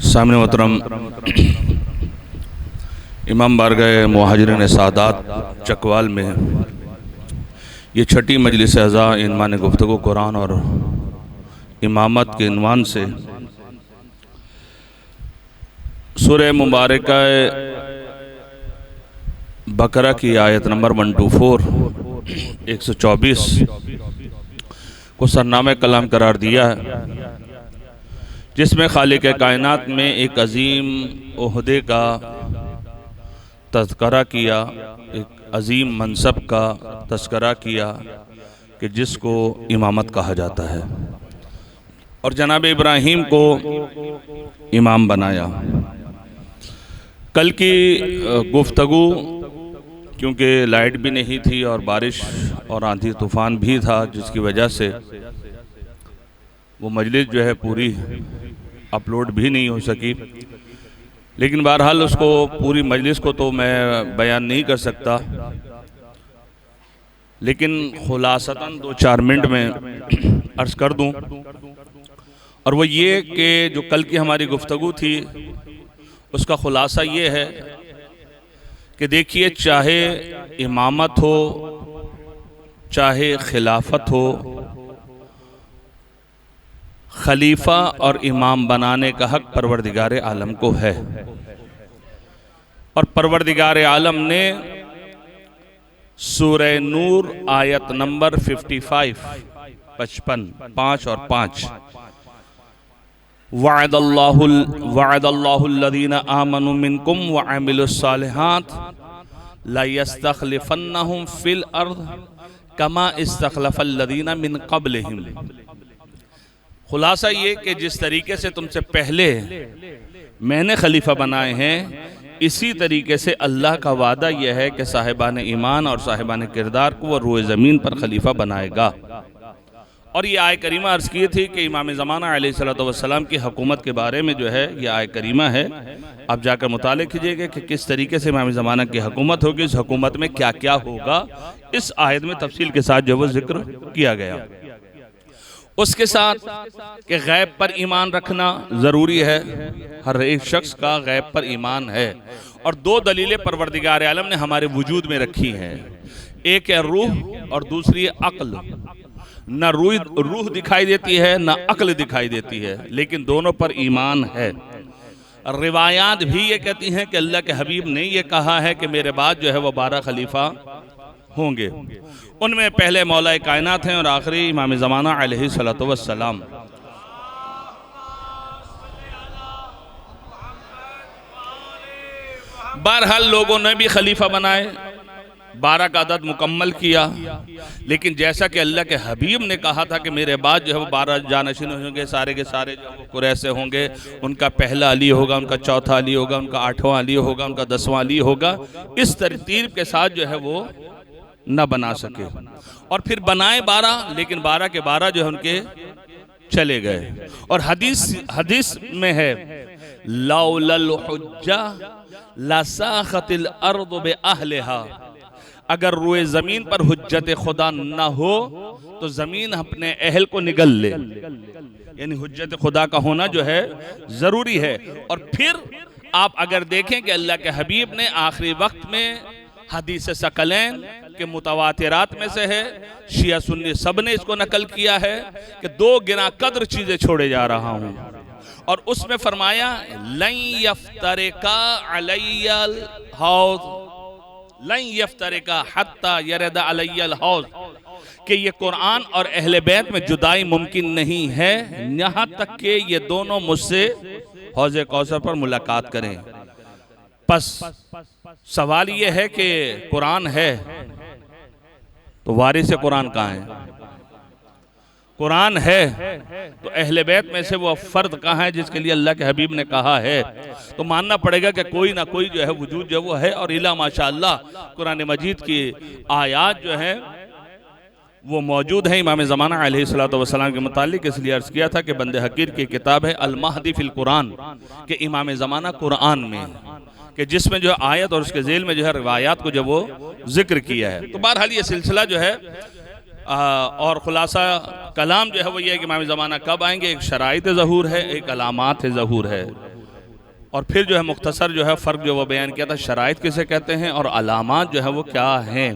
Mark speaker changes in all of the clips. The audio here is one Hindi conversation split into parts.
Speaker 1: सामने मोहतरम इमाम बारगाह मुहाजिरीन सादात चकवाल में ये छठी मजलिस अज़ा इनवान गुफ्तगू कुरान और इमामत के इनवान से सूरह मुबारक बकरा की आयत नंबर 124 124 को सरनामे कलाम करार दिया है, जिसमें खालिक कायनात में एक अजीम ओहदे का तज़करा किया, एक अजीम मनसब का तज़करा किया कि जिसको इमामत कहा जाता है, और जनाब इब्राहीम को इमाम बनाया। कल की गुफ्तगू क्योंकि लाइट भी नहीं थी और बारिश और आंधी तूफ़ान भी था, जिसकी वजह से वो मजलिस जो है पूरी अपलोड भी नहीं हो सकी। लेकिन बहरहाल उसको पूरी मजलिस को तो मैं बयान नहीं कर सकता, लेकिन खुलासतन 2-4 मिनट में अर्ज़ कर दूं, और वो ये कि जो कल की हमारी गुफ्तगू थी उसका खुलासा ये है कि देखिए, चाहे इमामत हो चाहे खिलाफत हो, खलीफा और इमाम बनाने का हक परवरदिगार आलम को है। और परवरदिगार आलम ने सूरह नूर आयत नंबर 55 5 और 5 वअदल्लाहुल्लज़ीना आमनु मिनकुम व अमिलुस्सालिहात ला यस्तखलिफन्नहुम फिल अर्द कमा इस्तखलफल्लज़ीना मिन क़ब्लिहिम। खुलासा ये कि जिस तरीके से तुमसे पहले मैंने खलीफा बनाए हैं, इसी तरीके से अल्लाह का वादा यह है कि साहिबान ईमान और साहिबान किरदार को वह रूए ज़मीन पर खलीफा बनाएगा। और ये आय करीमा अर्ज़ की थी कि इमाम ज़माना अलैहिस्सलातु वस्सलाम की हुकूमत के बारे में जो है ये आय करीमा है, आप जाकर मुताले कीजिएगा कि किस तरीके से इमाम ज़माना की हुकूमत होगी, इस हुकूमत में क्या क्या होगा, इस आयत में तफसील के साथ जो वो जिक्र किया गया। उसके साथ कि गैब पर ईमान रखना ज़रूरी है, हर एक शख्स का गैब पर ईमान है, और 2 दलीलें परवरदिगार आलम ने हमारे वजूद में रखी हैं, एक है रूह और दूसरी है अक्ल। न रूह दिखाई देती है न अक्ल दिखाई देती है, लेकिन दोनों पर ईमान है। रिवायात भी ये कहती हैं कि अल्लाह के हबीब ने ये कहा है कि मेरे बाद जो है वो 12 खलीफा होंगे, उनमें पहले मौलाए कायनात हैं और आखिरी इमाम ज़माना अलैहिस्सलातु वस्सलाम। बहरहाल लोगों ने भी खलीफा बनाए, 12 का अदद मुकम्मल किया, लेकिन जैसा कि अल्लाह के हबीब ने कहा था कि मेरे बाद जो है वो 12 जानशीन होंगे, सारे के सारे जो वो कुरैश से होंगे, उनका पहला अली होगा, उनका चौथा अली होगा, उनका 8वां अली होगा, उनका 10वां अली होगा। इस तरतीब के साथ जो है वो न बना सके, और फिर बनाए 12, लेकिन 12 के 12 जो है उनके चले गए। और हदीस में है लौलल हुज्जा लसाखतिल अर्दु बिअहलिहा, अगर रूए ज़मीन पर हुज्जत खुदा न हो तो ज़मीन अपने अहल को निगल ले, यानी हुज्जत खुदा का होना जो है ज़रूरी है। और फिर आप अगर देखें कि अल्लाह के हबीब ने आखिरी वक्त में हदीस सकलैन के मुतवातिरात में से है, शिया सुन्नी सब ने इसको नकल किया है कि 2 गिना कदर चीज़ें छोड़े जा रहा हूँ, और उसमें फरमाया लन यफ्तरिका अलैयल हौज़ लन यफ्तरिका हत्ता यरद अलैयल हौज़, कि ये कुरान और अहले बैत में जुदाई मुमकिन नहीं है यहाँ तक कि ये दोनों मुझसे हौज़े कौसर पर मुलाकात करें। बस सवाल ये है कि कुरान है तो वारिस कुरान कहाँ है? कुरान है तो अहले बैत में से वो फर्द कहाँ है जिसके लिए अल्लाह के हबीब ने कहा है? तो मानना पड़ेगा कि कोई ना कोई जो है वजूद जो वो है। और इला माशाअल्लाह कुरान मजीद की आयात जो है वो मौजूद है इमाम ज़माना अलैहिस्सलातु वस्सलाम के मुतालिक। इसलिए अर्ज़ किया था कि बंदे हकीर की किताब है अल महदी फिल कुरान, के इमाम ज़माना कुरान में, कि जिसमें जो आयत और उसके ज़ेल में जो है रिवायात को जो वो जिक्र किया है। तो बहरहाल ये सिलसिला जो है और खुलासा कलाम जो है वो ये है कि इमाम ज़माना कब आएंगे। एक शराइत ज़हूर है, एक अलामात ज़हूर है। और फिर जो है मुख्तसर जो है फ़र्क जो वो बयान किया था, शराइत किसे कहते हैं और अलामात जो है वो क्या हैं,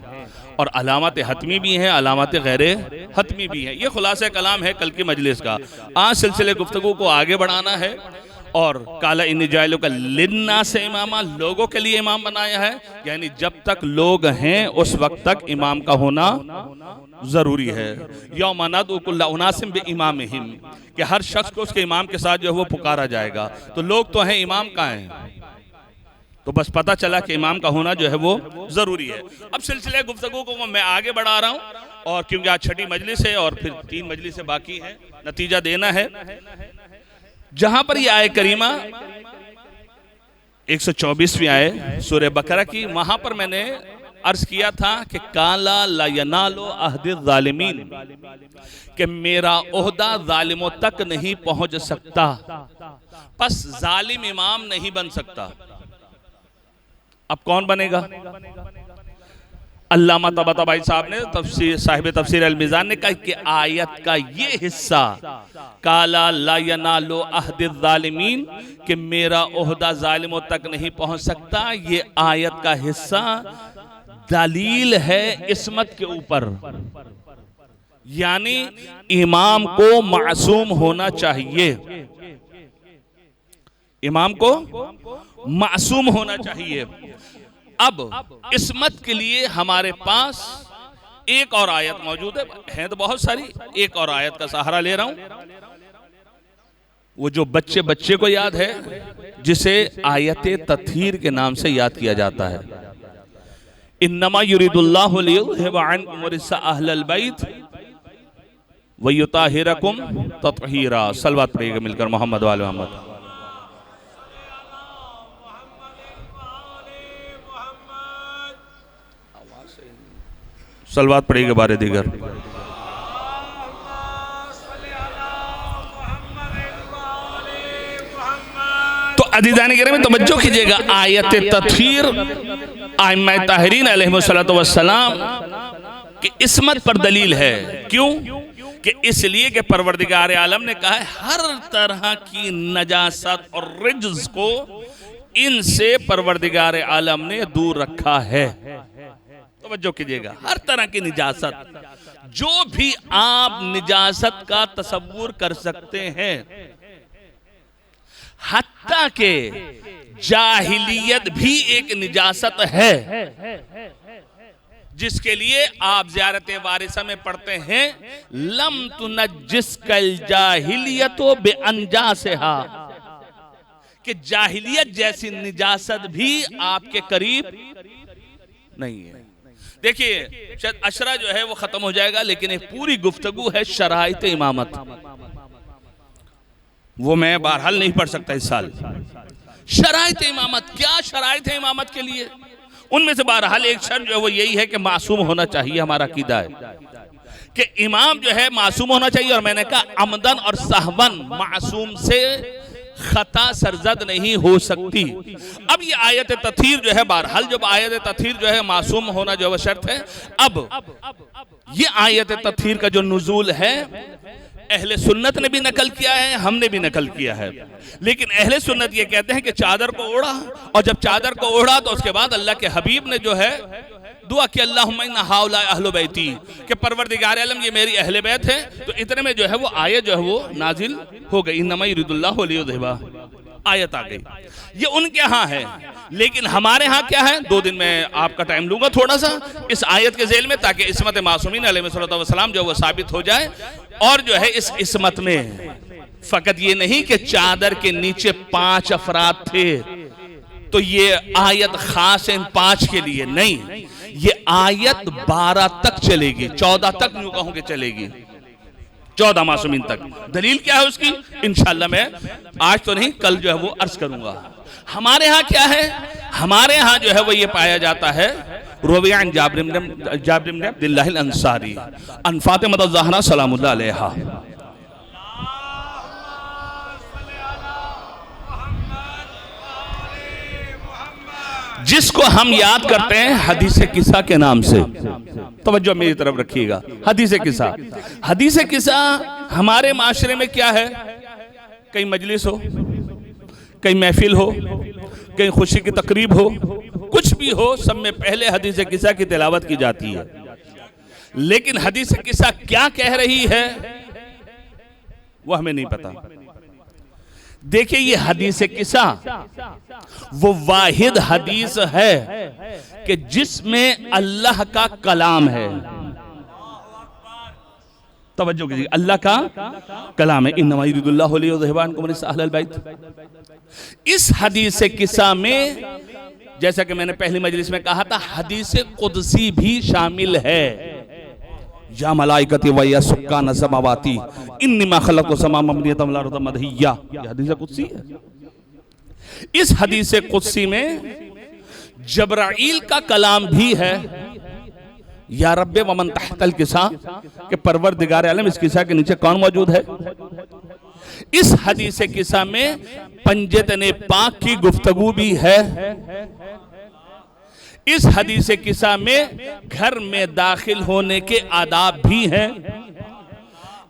Speaker 1: और अलामत हतमी भी हैं, अलामत गैर हतमी भी हैं। ये खुलासा कलाम है कल की मजलिस का। आज सिलसिले गुफ्तगू को आगे बढ़ाना है और काला इन जायलों का लिन्ना से इमामा, लोगों के लिए इमाम बनाया है, यानी जब तक लोग हैं उस वक्त तक इमाम का होना जरूरी है। यौम नदउ कुल्ला उनासिम बिइमामिहिम, कि हर शख्स को उसके इमाम के साथ जो है वो पुकारा जाएगा। तो लोग तो हैं, इमाम का हैं, तो बस पता चला कि इमाम का होना जो है वो जरूरी है। अब सिलसिले गुफ्तगू को मैं आगे बढ़ा रहा हूँ, और क्योंकि आज छठी मजलिस है और फिर 3 मजलिसें बाकी हैं, नतीजा देना है। जहां पर यह आय करीमा 124वीं आय सूरह बकरा की, वहां पर मैंने अर्ज किया था कि काला ला यनालो अहद ज़ालिमीन, कि मेरा ओहदा जालिमों तक नहीं पहुंच सकता, बस जालिम इमाम नहीं बन सकता। अब कौन बनेगा? अल्लामा तबातबाई साहब ने साहिब तफसीर अल मीज़ान ने कहा कि आयत का ये हिस्सा काला ला यनालो अहद ज़ालिमीन, कि मेरा ओहदा जालिमों तक नहीं पहुंच सकता, ये आयत का हिस्सा दलील है इस्मत के ऊपर, यानी इमाम को मासूम होना चाहिए, इमाम को मासूम होना चाहिए। अब इस्मत के लिए हमारे पास एक और आयत मौजूद है तो बहुत सारी, एक और आयत का सहारा ले रहा हूं। वो जो बच्चे को याद है, जिसे आयत तत्हीर के नाम से याद किया जाता है। इन्नमा युरिदुल्लाहु लियुज़हिबा अन्कुम रिज्सा अहलल बैत व युताहिरकुम तत्हीरा। सलवात पढ़िएगा मिलकर मोहम्मद वाले मोहम्मद। सलवात पढ़िएगा बारे दीगर। तो अज़ीज़ान गिरामी तवज्जो कीजिएगा, आयत तत्हीर आइम्मा ताहिरीन अलैहिमुस्सलातु वस्सलाम की इस्मत पर दलील है। क्यों? कि इसलिए कि परवरदिगार आलम ने कहा है हर तरह की नजासत और रिज्स को इनसे परवरदिगार आलम ने दूर रखा है। तवज्जो कीजिएगा, हर तरह की निजासत, जो भी आप निजासत का तसव्वुर कर सकते हैं, हत्ता के जाहिलियत भी एक निजासत है, जिसके लिए आप ज़ियारत वारिसा में पढ़ते हैं लम तुनज्जिस्कल जाहिलियतो बेअनजासिहा, कि जाहिलियत जैसी निजासत भी आपके करीब नहीं है। देखिए शायद अशरा जो है वो खत्म हो जाएगा, लेकिन एक पूरी गुफ्तगू है शराइत इमामत, वो मैं बहरहाल नहीं पढ़ सकता इस साल। शराइत इमामत, क्या शराइत है इमामत के लिए? उनमें से बहरहाल एक शर्त जो है वो यही है कि मासूम होना चाहिए। हमारा अकीदा है कि इमाम जो है मासूम होना चाहिए, और मैंने कहा अमदन और सहवन मासूम से खता सरजद नहीं हो सकती। अब ये आयत तत्हीर जो है, बहरहाल जब आयत तत्हीर जो है मासूम होना जो है शर्त है, अब ये आयत तत्हीर का जो नुज़ूल है अहले सुन्नत ने भी नकल किया है, हमने भी नकल किया है। लेकिन अहले सुन्नत ये कहते हैं कि चादर को ओढ़ा, और जब चादर को ओढ़ा तो उसके बाद अल्लाह के हबीब ने जो है दुआ कि अल्लाहुम्मा इन्ना हाउला अहलु बैती, कि परवरदिगार आलम ये मेरी अहले बैत है। तो इतने में जो है वो आयत जो है वो नाजिल हो गई, इन्नमा युरिदुल्लाहु लियुज़हिबा, आयत आ गई। ये उनके यहाँ है, लेकिन हमारे यहाँ क्या है? 2 दिन में आपका टाइम लूंगा थोड़ा सा इस आयत के ज़ेल में, ताकि इस्मत मासूमीन अलैहिस्सलाम जो वो साबित हो जाए। और जो है इस इस्मत में फकत ये नहीं कि चादर के नीचे 5 अफराद थे तो ये आयत खास इन 5 के लिए नहीं, ये आयत 12 तक चलेगी, 14 तक यूं कहूं कि चलेगी, 14 मासूमीन तक। दलील क्या है उसकी? इंशाअल्लाह मैं आज तो नहीं, कल जो है वो अर्ज करूंगा। हमारे यहाँ क्या है? हमारे यहाँ जो है वो ये पाया जाता है रोवियान जाबिर इब्न अब्दुल्लाह अल अंसारी अन फातिमा ज़हरा सलामुल्लाह अलैहा, जिसको हम याद करते हैं हदीस किस्सा के नाम से। तवज्जो मेरी तरफ रखिएगा, हदीस किस्सा। हदीस किस्सा हमारे माशरे में क्या है? कहीं मजलिस हो, कहीं महफिल हो, कहीं खुशी की तकरीब हो, कुछ भी हो, सब में पहले हदीस किस्सा की तिलावत की जाती है। लेकिन हदीस किस्सा क्या कह रही है वो हमें नहीं पता। देखिए, ये हदीस किस्सा वो वाहिद हदीस है कि जिसमें अल्लाह का कलाम है। तवज्जो कीजिए, अल्लाह का कलाम है। इन्नमा युरिदुल्लाहु लियुज़हिबअनकुम रिज्सा अहलल बैत। इस हदीस किस्सा में, जैसा कि मैंने पहली मजलिस में कहा था, हदीस कुदसी भी शामिल है। या मलाइकती व या सुक्कान समावाती इन्नमा खलक़तु समा मबनियतम ला रदा मदहिया, ये हदीस कुदसी है। इस हदीस कुदसी में जब्राइल का कलाम भी है। या रब्बे वमन तहतल किसा, के परवरदिगार आलम, इस किस्सा के नीचे कौन मौजूद है। इस हदीस किस्सा में पंजतने पाक की गुफ्तगू भी है। इस हदीस किस्सा में घर में दाखिल होने के आदाब भी हैं।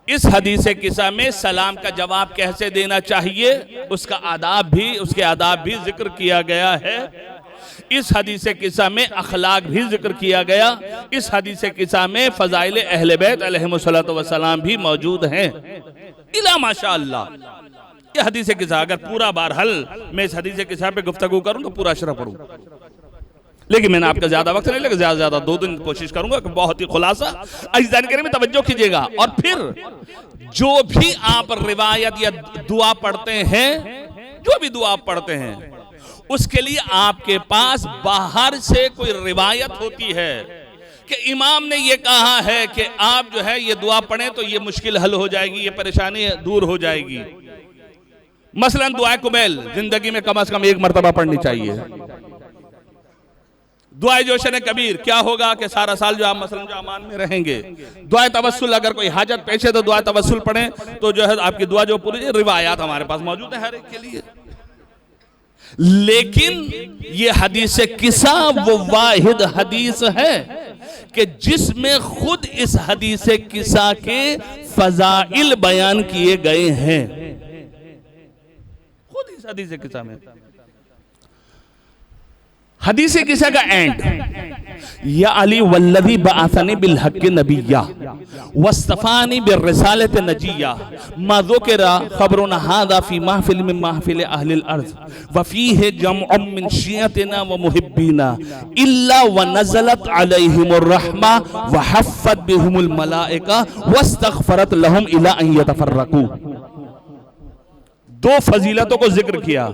Speaker 1: इस हदीस किस्सा में सलाम का जवाब कैसे देना चाहिए उसके आदाब भी जिक्र किया गया है। इस हदीस किस्सा में अखलाक भी जिक्र किया गया। इस हदीस किस्सा में फजाइल अहले बैत अलैहिमुस्सलातु वस्सलाम भी मौजूद हैं। इला माशाअल्लाह, ये हदीस किस्सा अगर पूरा बहरहाल मैं इस हदीस किस्सा पे गुफ्तगू करूं तो पूरा अशरा पढ़ूं, लेकिन मैंने आपका ज्यादा वक्त नहीं लगा, ज्यादा 2 दिन कोशिश करूंगा कि बहुत ही खुलासा इस जानकारी में तवज्जो कीजिएगा। और फिर जो भी आप रिवायत या दुआ पढ़ते हैं, जो भी दुआ पढ़ते हैं, उसके लिए आपके पास बाहर से कोई रिवायत होती है कि इमाम ने ये कहा है कि आप जो है ये दुआ पढ़ें तो ये मुश्किल हल हो जाएगी, ये परेशानी दूर हो जाएगी। मसलन दुआ कुबैल जिंदगी में कम से कम 1 मरतबा पढ़नी चाहिए। दुआए जोशन कबीर क्या होगा कि सारा साल जो आप मसलन जो अमान में रहेंगे। दुआए तवस्सुल, अगर कोई हाजत पेश है तो दुआए तवस्सुल पढ़ें तो जो है आपकी दुआ जो पूरी, रिवायात हमारे पास मौजूद है हर एक के लिए। लेकिन ये हदीस किस्सा वो वाहिद हदीस है कि जिसमें खुद इस हदीस किस्सा के फजाइल बयान किए गए हैं। खुद इस हदीस किस्सा में हदीस किस्सा का एंड, या अली वल्लज़ी बअसनी बिल हक़्क़ि नबिय्या वस्तफ़ानी बिर्रिसालति नजिय्या मा ज़ुकिरा ख़बरुन हाज़ा फ़ी महफ़िल मिन महफ़िल अहलिल अर्ज़ व फ़ीहि जम्उन मिन शियतिना व मुहिब्बिना इल्ला व नज़लत अलैहिमुर रहमा व हफ़्फ़त बिहुमुल मलाइका वस्तग़फ़रत लहुम इला अन यतफ़र्रक़ू। 2 फजीलतों को जिक्र किया।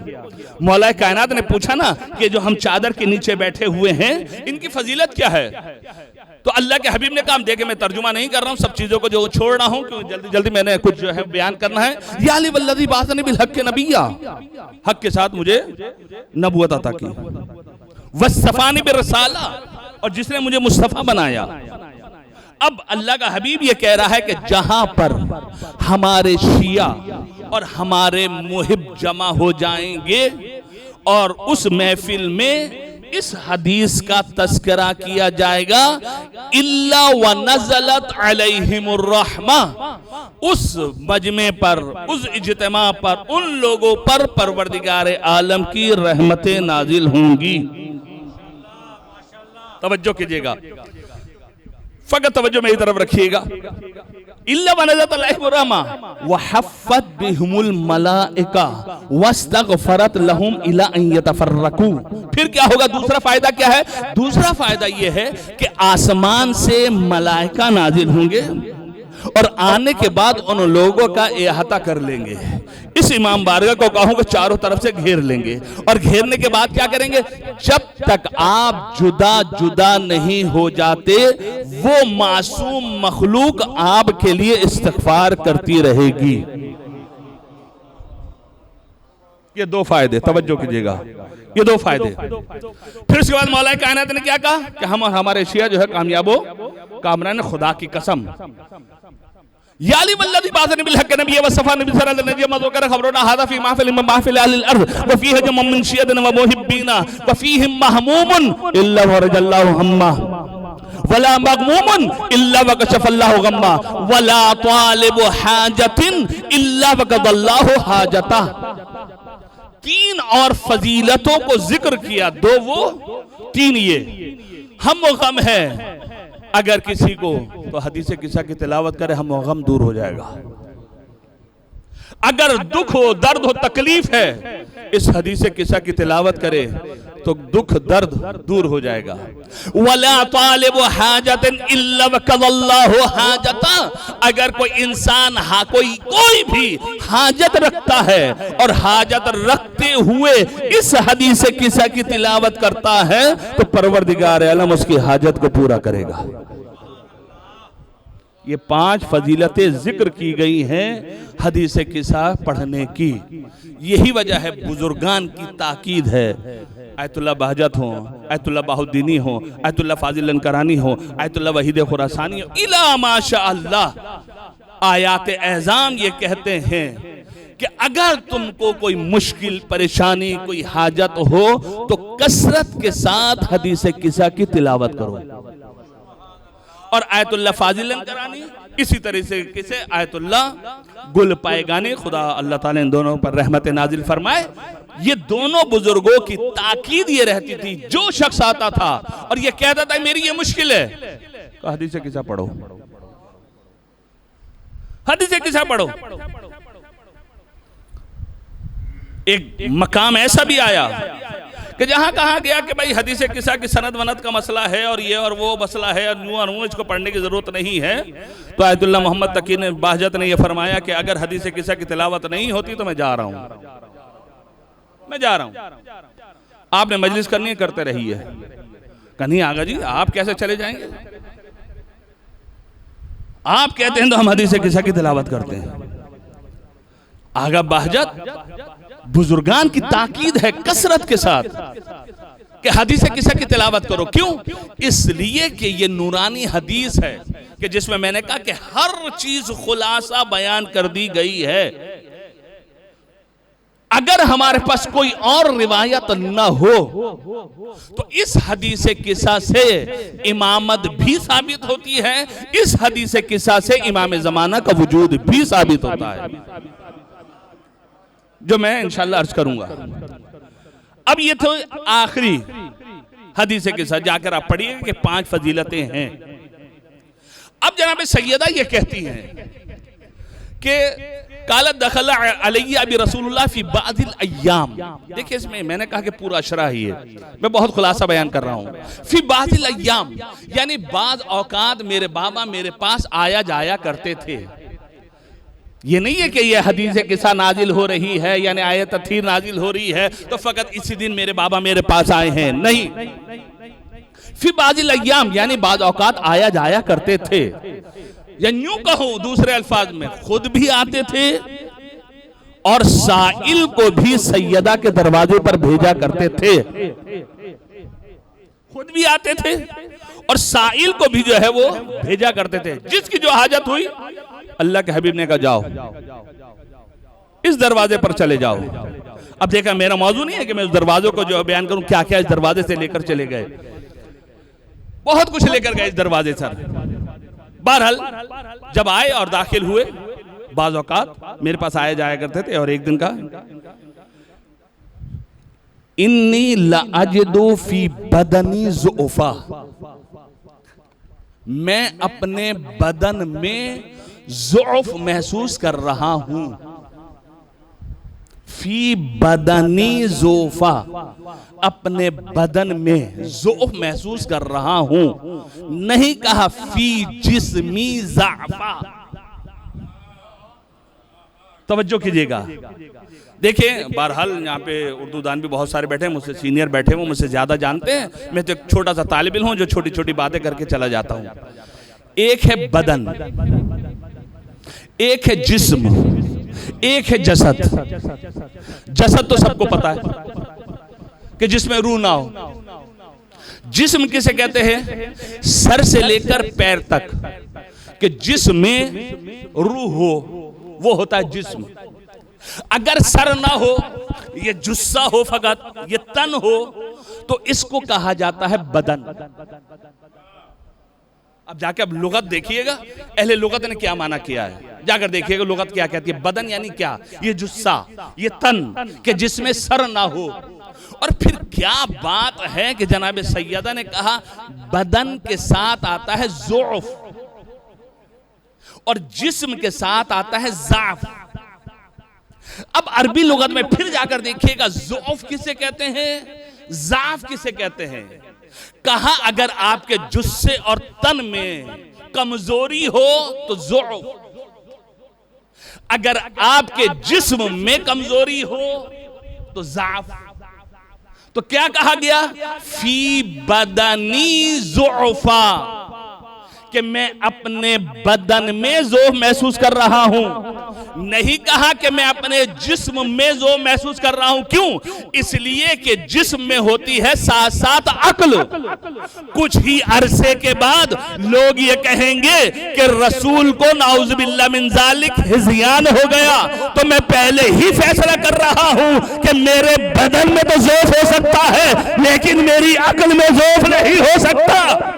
Speaker 1: मौला कायनात ने पूछा ना कि जो हम चादर के नीचे बैठे हुए हैं इनकी फजीलत क्या है, तो अल्लाह के हबीब ने कहा देखे मैं तर्जुमा नहीं कर रहा हूं, सब चीजों को जो छोड़ रहा हूं क्योंकि जल्दी जल्दी मैंने कुछ जो है बयान करना है। या अली वल्लज़ी बअसनी बिल हक़्क़ि नबिय्या, हक के साथ मुझे नबूवत अता की, वस्तफ़ानी बिर्रिसाला, और जिसने मुझे मुस्तफ़ा बनाया। अब अल्लाह का हबीब ये कह रहा है कि जहां पर हमारे शिया और हमारे मुहिब जमा हो जाएंगे और उस महफिल में इस हदीस का तस्करा किया जाएगा, इल्ला व नज़लत अलैहिमुर रहमा, उस मजमे पर, उस इज्तिमा पर, उन लोगों पर परवरदिगार आलम की रहमतें नाजिल होंगी। तवज्जो कीजिएगा, फकत तवज्जो मेरी तरफ रखिएगा। इल्ला व नज़लत अलैहिमुर रहमा व हफ़्फ़त बिहुमुल मलाइका वस्तग़फ़रत लहुम इला अन यतफ़र्रक़ू। फिर क्या होगा, दूसरा फायदा क्या है? दूसरा फायदा यह है कि आसमान से मलाइका नाजिल होंगे और आने के बाद उन लोगों का इहाता कर लेंगे। इस इमाम बारगाह को कहूंगा चारों तरफ से घेर लेंगे, और घेरने के बाद क्या करेंगे? जब तक आप जुदा जुदा नहीं हो जाते वो मासूम मखलूक आपके लिए इस्तिग़फ़ार करती रहेगी। ये 2 फायदे, तवज्जो कीजिएगा, ये 2 फायदे। फिर उसके बाद मौला कायनात ने क्या कहा कि हम और हमारे शिया जो है कामयाब हो, कामरान खुदा की कसम। या अली वल्लज़ी बअसनी बिल हक़्क़ि नबिय्या वस्तफ़ानी बिर्रिसालति नजिय्या मा ज़ुकिरा ख़बरुना हाज़ा फ़ी महफ़िल मिन महफ़िल अहलिल अर्ज़ व फ़ीहि जम्उन मिन शियतिना व मुहिब्बिना व फ़ीहिम महमूमुन इल्ला फ़रजल्लाहु हम्मा वला मग़मूमुन इल्ला वकशफ़ल्लाहु गम्मा वला तालिबु हाजतिन इल्ला वक़दल्लाहु हाजता। तीन और फजीलतों को जिक्र किया, दो वो तीन ये। हम वो गम है, अगर किसी को तो हदीस किस्सा की तिलावत करे, हम वो गम दूर हो जाएगा। अगर दुख हो, दर्द हो, तकलीफ है, इस हदीस किस्सा की तिलावत करे तो दुख दर्द दूर हो जाएगा। वला तालिबु हाजतन इल्ला वकल्लाहु हाजता, अगर कोई इंसान कोई भी हाजत रखता है और हाजत रखते हुए इस हदीस किस्सा की तिलावत करता है तो परवरदिगार आलम उसकी हाजत को पूरा करेगा। ये 5 फजीलतें जिक्र की गई हैं हदीस किस्सा पढ़ने की। यही वजह है बुजुर्गान की ताकीद है। आयतुल्लाह बहजत हो, आयतुल्लाह बाहुद्दीनी हो, आयतुल्लाह फाजिल अंकरानी हो, आयतुल्लाह वहीद खुरासानी हो, इला माशा अल्लाह। आयात एज़ाम ये कहते हैं कि अगर तुमको कोई मुश्किल परेशानी, कोई हाजत हो तो कसरत के साथ हदीस किस्सा की तिलावत करो। और आयतुल्लाह फाजिल अंकरानी इसी तरह से किसे आयतुल्लाह गुल पाएगानी, खुदा अल्लाह ताला इन दोनों पर रहमत नाजिल फरमाए। ये दोनों बुजुर्गों की ताकीद ये रहती थी, जो शख्स आता था और ये कहता था मेरी ये मुश्किल है, तो हदीस किस्सा पढ़ो, हदीस किस्सा पढ़ो। एक मकाम ऐसा भी आया कि जहां कहा गया कि भाई हदीस किस्सा की सनद वनद का मसला है और ये और वो मसला है और इसको पढ़ने की जरूरत नहीं है, तो आयतुल्लाह मोहम्मद तकी ने बहजत ने यह फरमाया कि अगर हदीस किस्सा की तिलावत नहीं होती तो मैं जा रहा हूं, मैं जा रहा हूं। आपने मजलिस करनी है, करते रहिए। कहीं आगा जी आप कैसे चले जाएंगे? आप कहते हैं तो हम हदीस किस्सा की तिलावत करते हैं। आगा बहजत बुजुर्गान की ताकीद है कसरत के साथ कि हदीस किस्सा की तिलावत करो। क्यों? इसलिए कि ये नूरानी हदीस है कि जिसमें मैंने कहा कि हर चीज खुलासा बयान कर दी गई है। अगर हमारे पास कोई और रिवायत न हो तो इस हदीस किस्सा से इमामत भी साबित होती है, इस हदीस किस्सा से इमाम ज़माना का वजूद भी साबित होता है, जो मैं इंशाअल्लाह अर्ज करूंगा। अब ये तो आखिरी हदीस के साथ जाकर आप पढ़िए कि 5 फजीलतें हैं। अब जनाब सैयदा ये कहती हैं कि काला दखला अलैया अबी रसूलुल्लाह फी बादिल अय्याम। देखिए इसमें मैंने कहा कि पूरा अशरा ही है, मैं बहुत खुलासा बयान कर रहा हूं। फी बादिल अय्याम यानी बाद औकात मेरे बाबा मेरे पास आया जाया करते थे। ये नहीं है कि ये हदीस किस्सा नाजिल हो रही है यानी आयत तथीर नाजिल हो रही है तो फकत इसी दिन मेरे बाबा मेरे पास आए हैं, नहीं। फिर बाजिल अय्याम यानी बाद औकात आया जाया करते थे, या यूं कहो दूसरे अल्फाज में खुद भी आते थे और साइल को भी सैयदा के दरवाजे पर भेजा करते थे। खुद भी आते थे और साइल को भी जो है वो भेजा करते थे। जिसकी जो हाजत हुई अल्लाह के हबीब ने कहा जाओ इस दरवाजे पर चले जाओ। अब देखा मेरा मौजू नहीं है कि मैं उस दरवाजे को जो बयान करूं, क्या क्या इस दरवाजे से लेकर चले गए, बहुत कुछ लेकर गए इस दरवाजे से। बहरहाल जब आए और दाखिल हुए, बाज़ औकात मेरे पास आए जाया करते थे और एक दिन का इन्नी लअजदु फी बदनी ज़ुफ़ा, मैं अपने बदन में ज़ुफ़ महसूस कर रहा हूं। फी बदनी ज़ुफ़ा, अपने बदन में ज़ुफ़ महसूस कर रहा हूं, नहीं कहा फी जिस्मी ज़अफ़ा। तवज्जो कीजिएगा। देखिए बहरहाल यहाँ पे उर्दू दान भी बहुत सारे बैठे हैं, मुझसे सीनियर बैठे हैं, वो मुझसे ज्यादा जानते हैं। मैं तो एक छोटा सा तालिब इल्म हूं जो छोटी छोटी बातें करके चला जाता हूं। एक है बदन, एक है जिस्म, एक है जसद। जसद तो सबको पता है कि जिसमें रूह ना हो। जिस्म किसे कहते हैं? सर से लेकर पैर तक कि जिसमें रूह हो वो होता है जिस्म। अगर सर ना हो, ये जुस्सा हो, फकत ये तन हो, तो इसको कहा जाता है बदन। अब जाके अब लुगत देखिएगा, अहले लुगत ने क्या माना किया है, जाकर देखिएगा लुगत क्या कहती है। बदन यानी क्या, ये जुस्सा, ये तन के जिसमें सर ना हो। और फिर क्या बात है कि जनाब सैयदा ने कहा बदन के साथ आता है ज़ौफ़ और जिस्म के साथ आता है ज़ाफ़। अब अरबी लुगत में फिर जाकर देखिएगा ज़ौफ़ किसे कहते हैं, ज़ाफ़ किसे कहते हैं। कहा अगर आपके जुस्से और तन में कमजोरी हो तो ज़ौफ़, अगर आपके जिस्म में कमजोरी हो तो ज़ाफ़। तो क्या कहा गया, फी बदनी ज़ुअफ़ा, कि मैं अपने बदन में ज़ौफ़ महसूस कर रहा हूं। नहीं कहा कि मैं अपने जिस्म में ज़ौफ़ महसूस कर रहा हूं। क्यों, इसलिए कि जिस्म में होती है साथ साथ अक्ल। कुछ ही अरसे के बाद लोग ये कहेंगे कि रसूल को नाउज़ुबिल्लाह मिन ज़ालिक हिज़्यान हो गया, तो मैं पहले ही फैसला कर रहा हूं कि मेरे बदन में तो ज़ौफ़ हो सकता है लेकिन मेरी अक्ल में ज़ौफ़ नहीं हो सकता।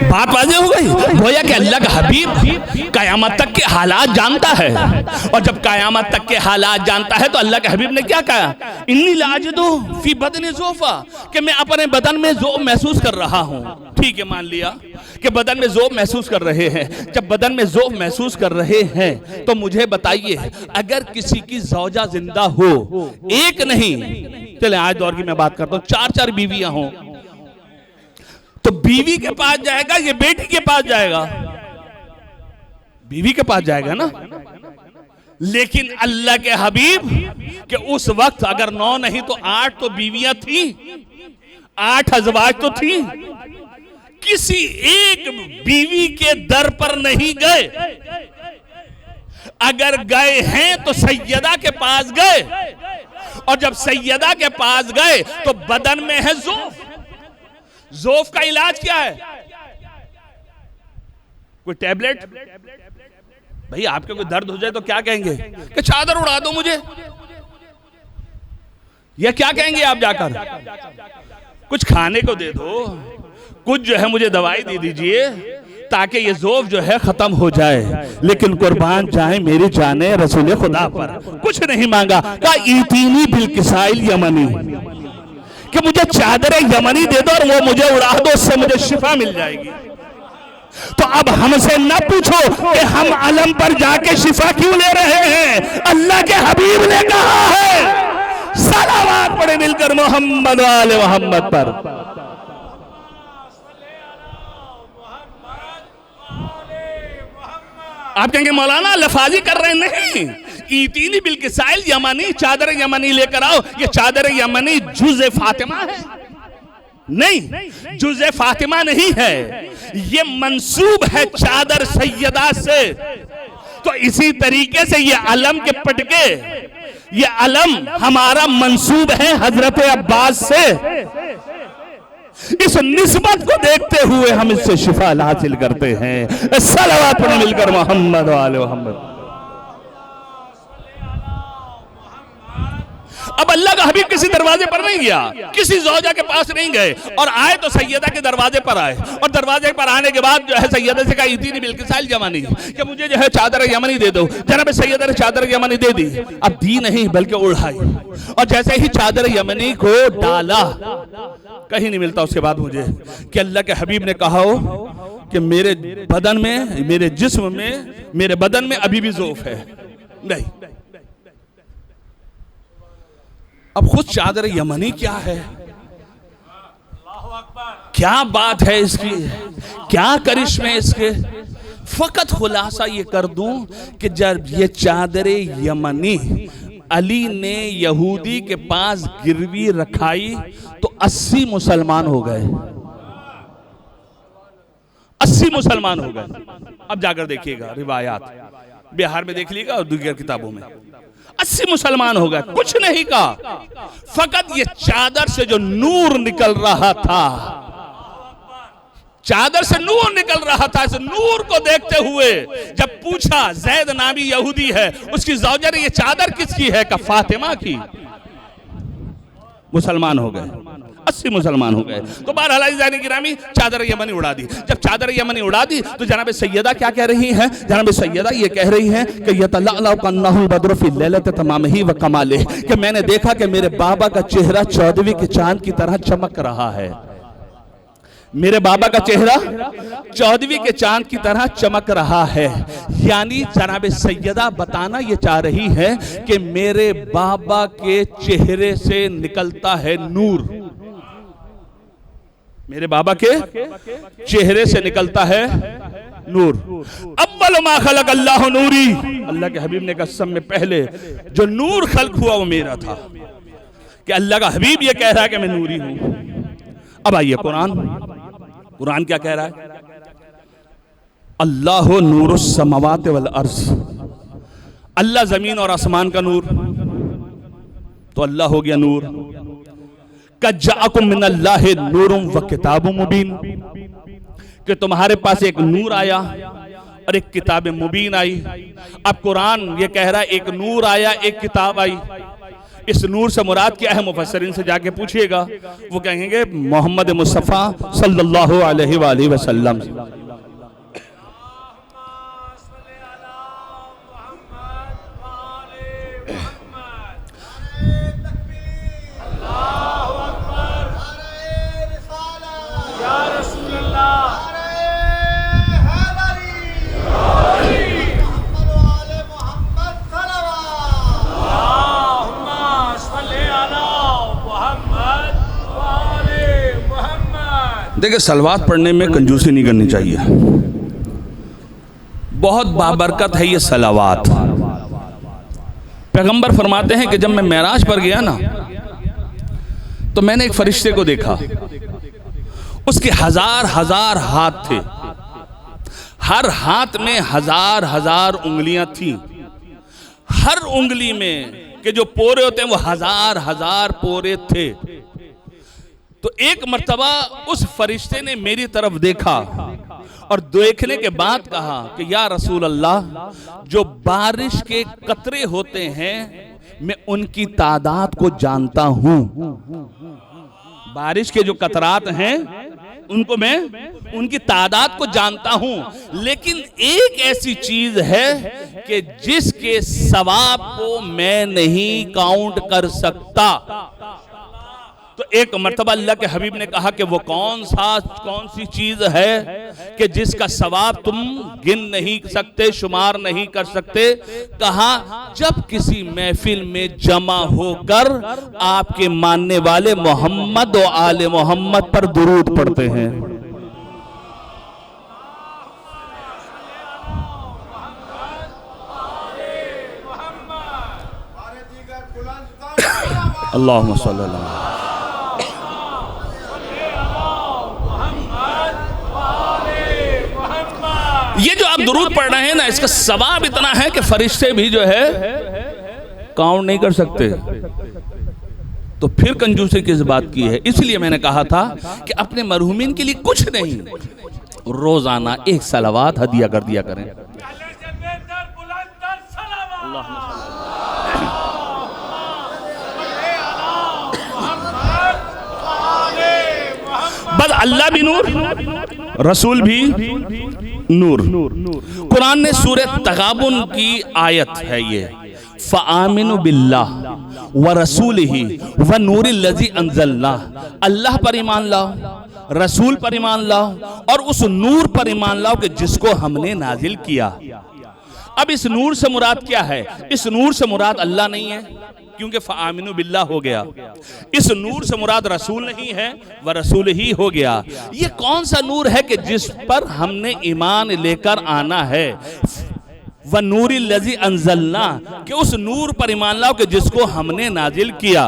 Speaker 1: बात वाज़ेह हो गई। गोया कि अल्लाह का हबीब कयामत तक के हालात जानता है, और जब कयामत तक के हालात जानता है तो अल्लाह के हबीब ने क्या कहा, इन्नी लाजिदु फी बदनी ज़ौफ़ा, कि मैं अपने बदन में ज़ौफ़ महसूस कर रहा हूँ। ठीक है, मान लिया कि बदन में ज़ौफ़ महसूस कर रहे हैं। जब बदन में ज़ौफ़ महसूस कर रहे हैं तो मुझे बताइए, अगर किसी की ज़ौजा जिंदा हो, एक नहीं, चले आज दौर की मैं बात करता हूँ, 4-4 बीवियां हों, तो बीवी के पास जाएगा ये बेटी के पास जाएगा, बीवी के पास जाएगा ना। लेकिन अल्लाह के हबीब के उस वक्त अगर 9 नहीं तो 8 तो बीवियां थी, 8 अज़वाज तो थी। किसी एक बीवी के दर पर नहीं गए, अगर गए हैं तो सैयदा के पास गए, और जब सैयदा के पास गए तो बदन में है ज़ौफ़। ज़ौफ़ का इलाज क्या है, कोई टैबलेट? भाई आपके कोई दर्द हो जाए तो क्या कहेंगे कि चादर उड़ा दो मुझे, या क्या कहेंगे आप जाकर, कुछ खाने को दे दो, कुछ जो है मुझे दवाई दे दीजिए ताकि ये ज़ौफ़ जो है खत्म हो जाए। लेकिन कुर्बान जाए मेरी जाने रसूल खुदा पर, कुछ नहीं मांगा। का ईतीनी बिलकिसाइल यमनी, कि मुझे चादर यमनी दे दो और वो मुझे उड़ा दो, उससे मुझे शिफा मिल जाएगी। तो अब हमसे न पूछो कि हम अलम पर जाके शिफा क्यों ले रहे हैं, अल्लाह के हबीब ने कहा है। सलावत पढ़े मिलकर मोहम्मद वाले मोहम्मद पर। आप कहेंगे मौलाना लफाजी कर रहे हैं, नहीं, ईतीनी बिलकिसाइल यमनी, चादर यमनी लेकर आओ। ये चादर यमनी जुज़े फातिमा है, नहीं, जुज़े फातिमा नहीं है, ये मंसूब है चादर सैयदा से। तो इसी तरीके से ये अलम के पटके, ये अलम हमारा मंसूब है हजरत अब्बास से। इस निस्बत को देखते हुए हम इससे शिफा हासिल करते हैं। सलावत पढ़े मिलकर मोहम्मद वाले मोहम्मद। अब अल्लाह का हबीब किसी दरवाजे पर नहीं गया, किसी ज़ौजा के पास नहीं गए, और आए तो सैयदा के दरवाजे पर आए, और दरवाजे पर आने के बाद जो है सैयदा से कहा ईतीनी बिलकिसाइल यमनी, कि मुझे जो है चादर यमनी दे दो। जनाब सैयदा ने चादर यमनी दे दी। अब दी नहीं बल्कि उड़ाई, और जैसे ही चादर यमनी को डाला, कहीं नहीं मिलता उसके बाद मुझे कि अल्लाह के हबीब ने कहा हो कि मेरे बदन में, मेरे जिस्म में, मेरे बदन में अभी भी ज़ौफ़ है। नहीं, अब खुद चादर यमनी क्या है, क्या बात है इसकी, क्या करिश्मे इसके। फकत खुलासा ये कर दूं कि जब ये चादर यमनी अली ने यहूदी के पास गिरवी रखाई तो 80 मुसलमान हो गए, 80 मुसलमान हो गए। अब जाकर देखिएगा रिवायात, बिहार में देख लीजिएगा और दूसरी किताबों में, 80 मुसलमान हो गए। कुछ नहीं कहा, फकत ये चादर से जो नूर निकल रहा था, चादर से नूर निकल रहा था। इस नूर को देखते हुए जब पूछा, जैद नामी यहूदी है, उसकी ज़ौजा ने ये चादर किसकी है? का फातिमा की। मुसलमान हो गए, 80 मुसलमान हो गए। तो बहरहाल जाने गिरामी चादर यमनी उड़ा दी। जब चादर यमनी उड़ा दी तो जनाब सैयदा क्या कह रही हैं? जनाब सैयदा ये कह रही हैं कि यतलअलुल बद्र फी लैलत तमामिही व कमालिही, कि मैंने देखा कि मेरे बाबा का चेहरा 14वीं के चांद की तरह चमक रहा है। मेरे बाबा का चेहरा 14वीं के चांद की तरह चमक रहा है। यानी जनाब सैयदा बताना ये चाह रही है कि मेरे बाबा के चेहरे से निकलता है नूर, मेरे बाबा के चेहरे से निकलता है नूर। अव्वल मा खलक अल्लाह नूरी, अल्लाह के हबीब ने कसम में पहले जो नूर खल्क हुआ वो मेरा था। कि अल्लाह का हबीब ये कह रहा है कि मैं नूरी हूं। अब आइए कुरान क्या कह रहा है? अल्लाह नूरुस समावात वल अर्ज़, अल्लाह जमीन और आसमान का नूर। तो अल्लाह हो गया नूर। कज्जाकुम मिनल्लाहि नूरुम व किताबुम मुबीन, कि तुम्हारे पास एक नूर आया और एक किताब मुबीन आई। अब कुरान ये कह रहा है एक नूर आया, एक किताब आई। इस नूर से मुराद क्या है? मुफस्सिरीन से जाके पूछिएगा, वो कहेंगे मोहम्मद मुस्तफ़ा सल्लल्लाहु अलैहि वसल्लम। देखिए, सलवात पढ़ने में कंजूसी नहीं करनी चाहिए। बहुत बाबरकत है ये सलावात। पैगंबर फरमाते हैं कि जब मैं मेराज पर गया ना, तो मैंने एक फरिश्ते को देखा। उसके हजार हजार हाथ थे, हर हाथ में हजार हजार उंगलियां थी। हर उंगली में के जो पोरे होते हैं वो हजार हजार पोरे थे। तो एक मर्तबा उस फरिश्ते ने मेरी तरफ देखा और देखने के बाद कहा कि या रसूल अल्लाह, जो बारिश के कतरे होते हैं मैं उनकी तादाद को जानता हूं। बारिश के जो कतरात हैं उनको मैं उनकी तादाद को जानता हूं, लेकिन एक ऐसी चीज है कि जिसके सवाब को मैं नहीं काउंट कर सकता। तो एक मर्तबा अल्लाह के हबीब ने कहा कि वो कौन सी चीज है कि जिसका सवाब तुम गिन नहीं सकते, शुमार नहीं कर सकते? कहा, जब किसी महफिल में जमा होकर आपके मानने वाले मोहम्मद और आले मोहम्मद पर दुरूद पढ़ते हैं। अल्लाहुम्मा सल्ली अला ये जो आप दुरूद पढ़ रहे हैं ना, इसका सवाब इतना है कि फरिश्ते भी जो है काउंट नहीं कर सकते। तो फिर कंजूसी किस बात की है? इसलिए मैंने कहा था कि अपने मरहूमिन के लिए कुछ नहीं, रोजाना एक सलावात हदिया कर दिया करें। बस अल्लाह भी नूर, रसूल भी नूर। कुरान ने सूरह तगाबुन की आयत है ये, फ़आमिनु बिल्लाह व रसूलिही व नूरिल लज़ी अंज़लना, अल्लाह पर ईमान लाओ, रसूल पर ईमान लाओ और उस नूर पर ईमान लाओ कि जिसको हमने नाजिल किया। अब इस नूर से मुराद क्या है? इस नूर से मुराद अल्लाह नहीं है, क्योंकि फ़आमिनु बिल्लाह हो गया। इस नूर से मुराद रसूल नहीं है, वह रसूल ही हो गया। ये कौन सा नूर है कि जिस पर हमने ईमान लेकर आना है? व नूरिल लज़ी अंज़लना, कि उस नूर पर ईमान लाओ कि जिसको हमने नाजिल किया।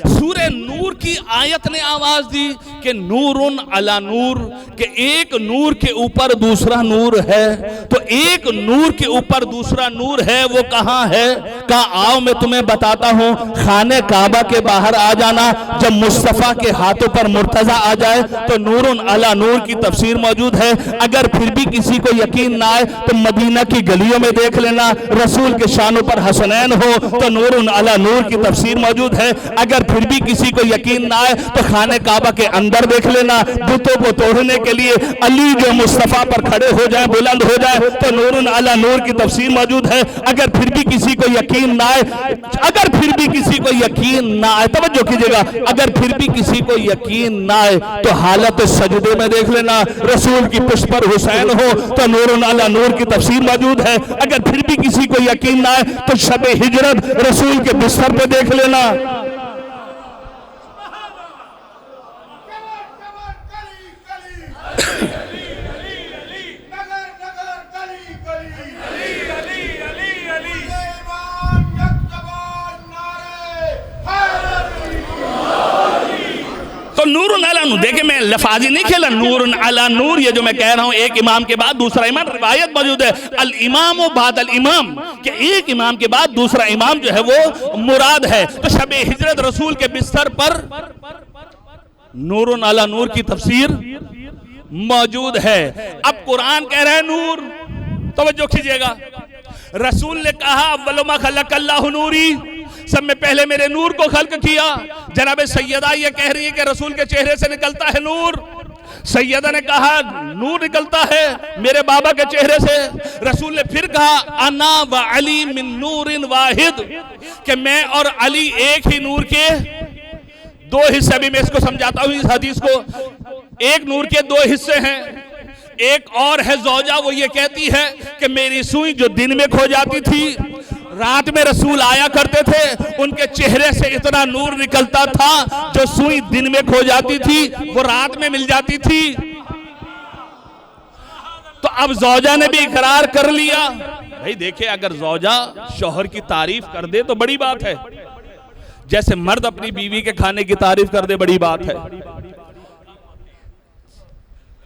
Speaker 1: सूरह नूर की आयत ने आवाज दी कि नूरुन अला नूर, कि एक नूर के ऊपर दूसरा नूर है। तो एक नूर के ऊपर दूसरा नूर है, वो कहां है? कहा आओ मैं तुम्हें बताता हूं। खाने काबा के बाहर आ जाना, जब मुस्तफा के हाथों पर मुर्तजा आ जाए तो नूरुन अला नूर की तफसीर मौजूद है। अगर फिर भी किसी को यकीन ना आए तो मदीना की गलियों में देख लेना, रसूल के शानों पर हसनैन हो तो नूरुन अला नूर की तफसीर मौजूद है। अगर फिर भी किसी को यकीन ना आए तो खाने काबा के अंदर देख लेना, बुतों को तोड़ने के लिए अली जो मुस्तफा पर खड़े हो जाए, बुलंद हो जाए, तो नूरुन अला नूर की तफसीर मौजूद है। अगर फिर भी किसी को यकीन ना आए, अगर फिर भी किसी को यकीन ना आए, तवज्जो कीजिएगा, अगर फिर भी किसी को यकीन ना आए तो हालत सजदे में देख लेना, रसूल की पुष्ट पर हुसैन हो तो नूरुन अला नूर की तफसीर मौजूद है। अगर फिर भी किसी को यकीन ना आए तो शबे हिजरत रसूल के बिस्तर पे देख लेना। तो नूरुन अला नूर, देखिए मैं लफाजी नहीं खेला, नूरुन अला नूर, ये जो मैं कह रहा हूं एक इमाम के बाद दूसरा इमाम, रिवायत मौजूद है अल इमाम बाद अल इमाम, कि एक इमाम के बाद दूसरा इमाम जो है वो मुराद है। तो शबे हिजरत रसूल के बिस्तर पर नूरुन अला नूर की तफसीर मौजूद है। अब कुरान कह रहा है नूर, तवज्जो कीजिएगा, रसूल ने कहा अव्वलु मा खलक़ल्लाहु नूरी, सब में पहले मेरे नूर को खल्क किया। जनाब सैयदा ये कह रही है कि रसूल के चेहरे से निकलता है नूर। सैयदा ने कहा नूर निकलता है मेरे बाबा के चेहरे से। रसूल ने फिर कहा अना व अली मिन नूरिन वाहिद, कि मैं और अली एक ही नूर के दो हिस्से। भी मैं इसको समझाता हूं इस हदीस को। एक नूर के दो हिस्से हैं। एक और है ज़ौजा, वो ये कहती है कि मेरी सुई जो दिन में खो जाती थी, रात में रसूल आया करते थे, उनके चेहरे से इतना नूर निकलता था, जो सुई दिन में खो जाती थी वो रात में मिल जाती थी। तो अब ज़ौजा ने भी इकरार कर लिया। भाई देखिए, अगर ज़ौजा शौहर की तारीफ कर दे तो बड़ी बात है, जैसे मर्द अपनी बीवी के खाने की तारीफ कर दे बड़ी बात है।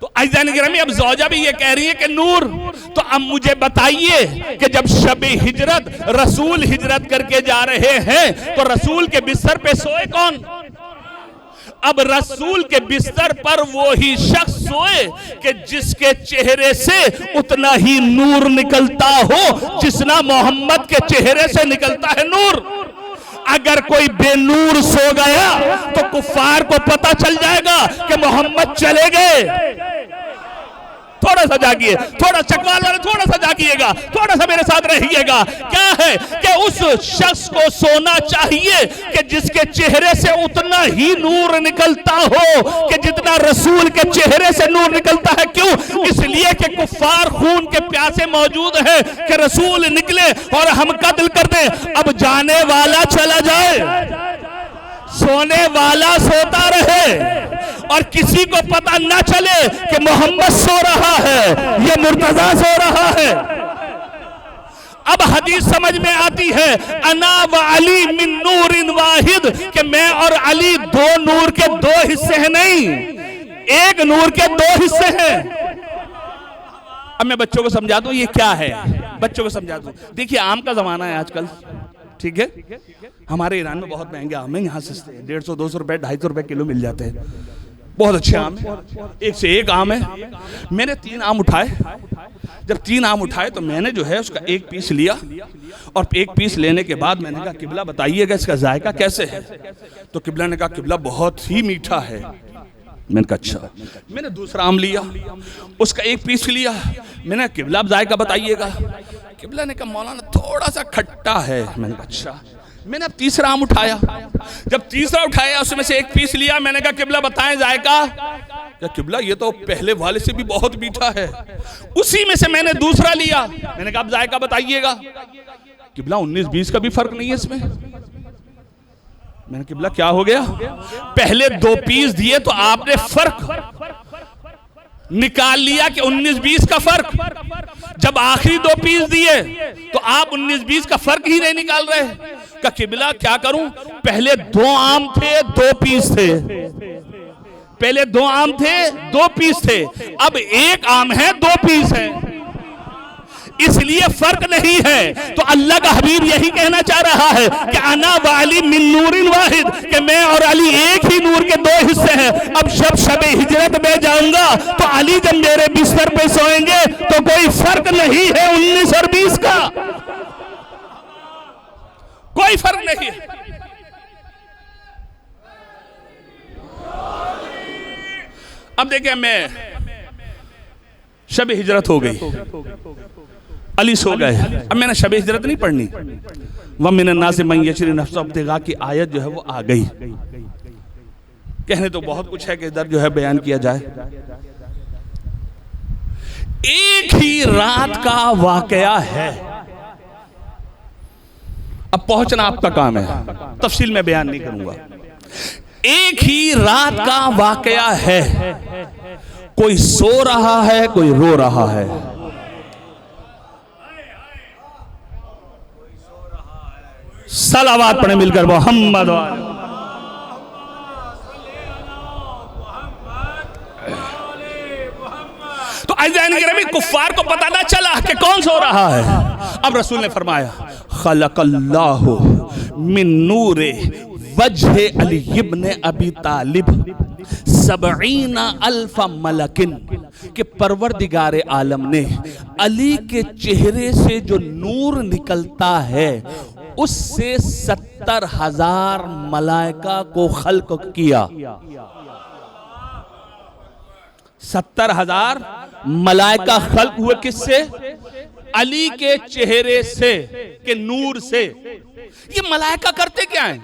Speaker 1: तो अज़ीज़ान गिरामी, अब ज़ौजा भी ये कह रही है कि नूर। तो अब मुझे बताइए कि जब शबे हिजरत रसूल हिजरत करके जा रहे हैं तो रसूल के बिस्तर पे सोए कौन? अब रसूल के बिस्तर पर वो ही शख्स सोए कि जिसके चेहरे से उतना ही नूर निकलता हो जितना मोहम्मद के चेहरे से निकलता है नूर। अगर कोई बेनूर सो गया तो कुफ्फार को पता चल जाएगा कि मोहम्मद चले गए। थोड़ा सा जागिए, थोड़ा चकवाल वाले थोड़ा सा जागिएगा, थोड़ा सा मेरे साथ रहिएगा। क्या है कि उस शख्स को सोना चाहिए कि जिसके चेहरे से उतना ही नूर निकलता हो कि जितना रसूल के चेहरे से नूर निकलता है। क्यों? इसलिए कि कुफ्फार खून के प्यासे मौजूद हैं कि रसूल निकले और हम कत्ल कर दें। अब जाने वाला चला जाए, सोने वाला सोता रहे और किसी को पता न चले कि मोहम्मद सो रहा है, ये मुर्तजा सो रहा है। अब हदीस समझ में आती है अना व अली मिन नूरिन वाहिद, कि मैं और अली दो नूर के दो हिस्से हैं, नहीं एक नूर के दो हिस्से हैं। अब मैं बच्चों को समझा दूं ये क्या है, बच्चों को समझा दूं। देखिए आम का जमाना है आजकल, ठीक है, हमारे ईरान में बहुत महंगे आम है, यहाँ सस्ते 150-200 रुपए 250 रुपए किलो मिल जाते हैं, बहुत अच्छे आम है, एक से एक आम है। मैंने 3 आम उठाए, जब 3 आम उठाए तो मैंने जो है उसका एक पीस लिया और एक पीस लेने के बाद मैंने कहा किबला बताइएगा इसका जायका कैसे है। तो किबला ने कहा किबला बहुत ही मीठा है। मैंने कहा अच्छा। मैंने दूसरा आम लिया, उसका एक पीस लिया, मैंने किबला जायका बताइएगा। किबला ने कहा मौलाना थोड़ा सा खट्टा है। मैंने कहा अच्छा। मैंने अब तीसरा आम उठाया, जब तीसरा उठाया उसमें से एक पीस लिया, मैंने कहा किबला बताएं जायका। क्या किबला ये तो पहले वाले से भी बहुत मीठा है। उसी में से मैंने दूसरा लिया, मैंने कहा अब जायका बताइएगा। किबला 19-20 का भी फर्क नहीं है इसमें। मैंने किबला क्या हो गया, पहले 2 पीस दिए तो आपने फर्क निकाल लिया कि 19-20 का फर्क। जब आखिरी 2 पीस दिए तो आप 19-20 का फर्क ही नहीं निकाल रहे। का किबला क्या करूं, पहले 2 आम थे 2 पीस थे, पहले 2 आम थे 2 पीस थे, अब 1 आम है 2 पीस है, इसलिए फर्क नहीं है। तो अल्लाह का हबीब यही कहना चाह रहा है कि अना व अली मिन नूरिन वाहिद, कि मैं और अली एक ही नूर के 2 हिस्से हैं। अब जब शबे हिजरत में जाऊंगा तो अली जब मेरे बिस्तर पे सोएंगे तो कोई फर्क नहीं है 19 और 20 का, कोई फर्क नहीं है। अब देखिए, मैं शबे हिजरत हो गई, अली सो गए, अब मैंने शबे हिजरत नहीं पढ़नी, वह मिनन नास मन यशरी नफ्सहु इब्तिगा की आयत जो है वो आ गई। कहने तो बहुत कुछ है कि इधर जो है बयान किया जाए। एक ही रात का वाकया है, अब पहुंचना आपका काम है, तफसील में बयान नहीं करूंगा। एक ही रात का वाकया है, कोई सो रहा है कोई रो रहा है, सलावात पढ़े मिलकर मोहम्मद। तो अज़ान कुफ्फार को पता ना चला कि कौन सो रहा है। अब रसूल ने फरमाया खलक़ल्लाहु मिन नूरे वजहे अली इब्न अबी तालिब 70 अल्फ मलकिन, कि परवरदिगार आलम ने अली के चेहरे से जो नूर निकलता है उससे 70,000 मलाइका को खल्क किया। 70,000 मलाइका खल्क हुए किससे? अली के चेहरे से, के नूर से। ये मलाइका करते क्या हैं?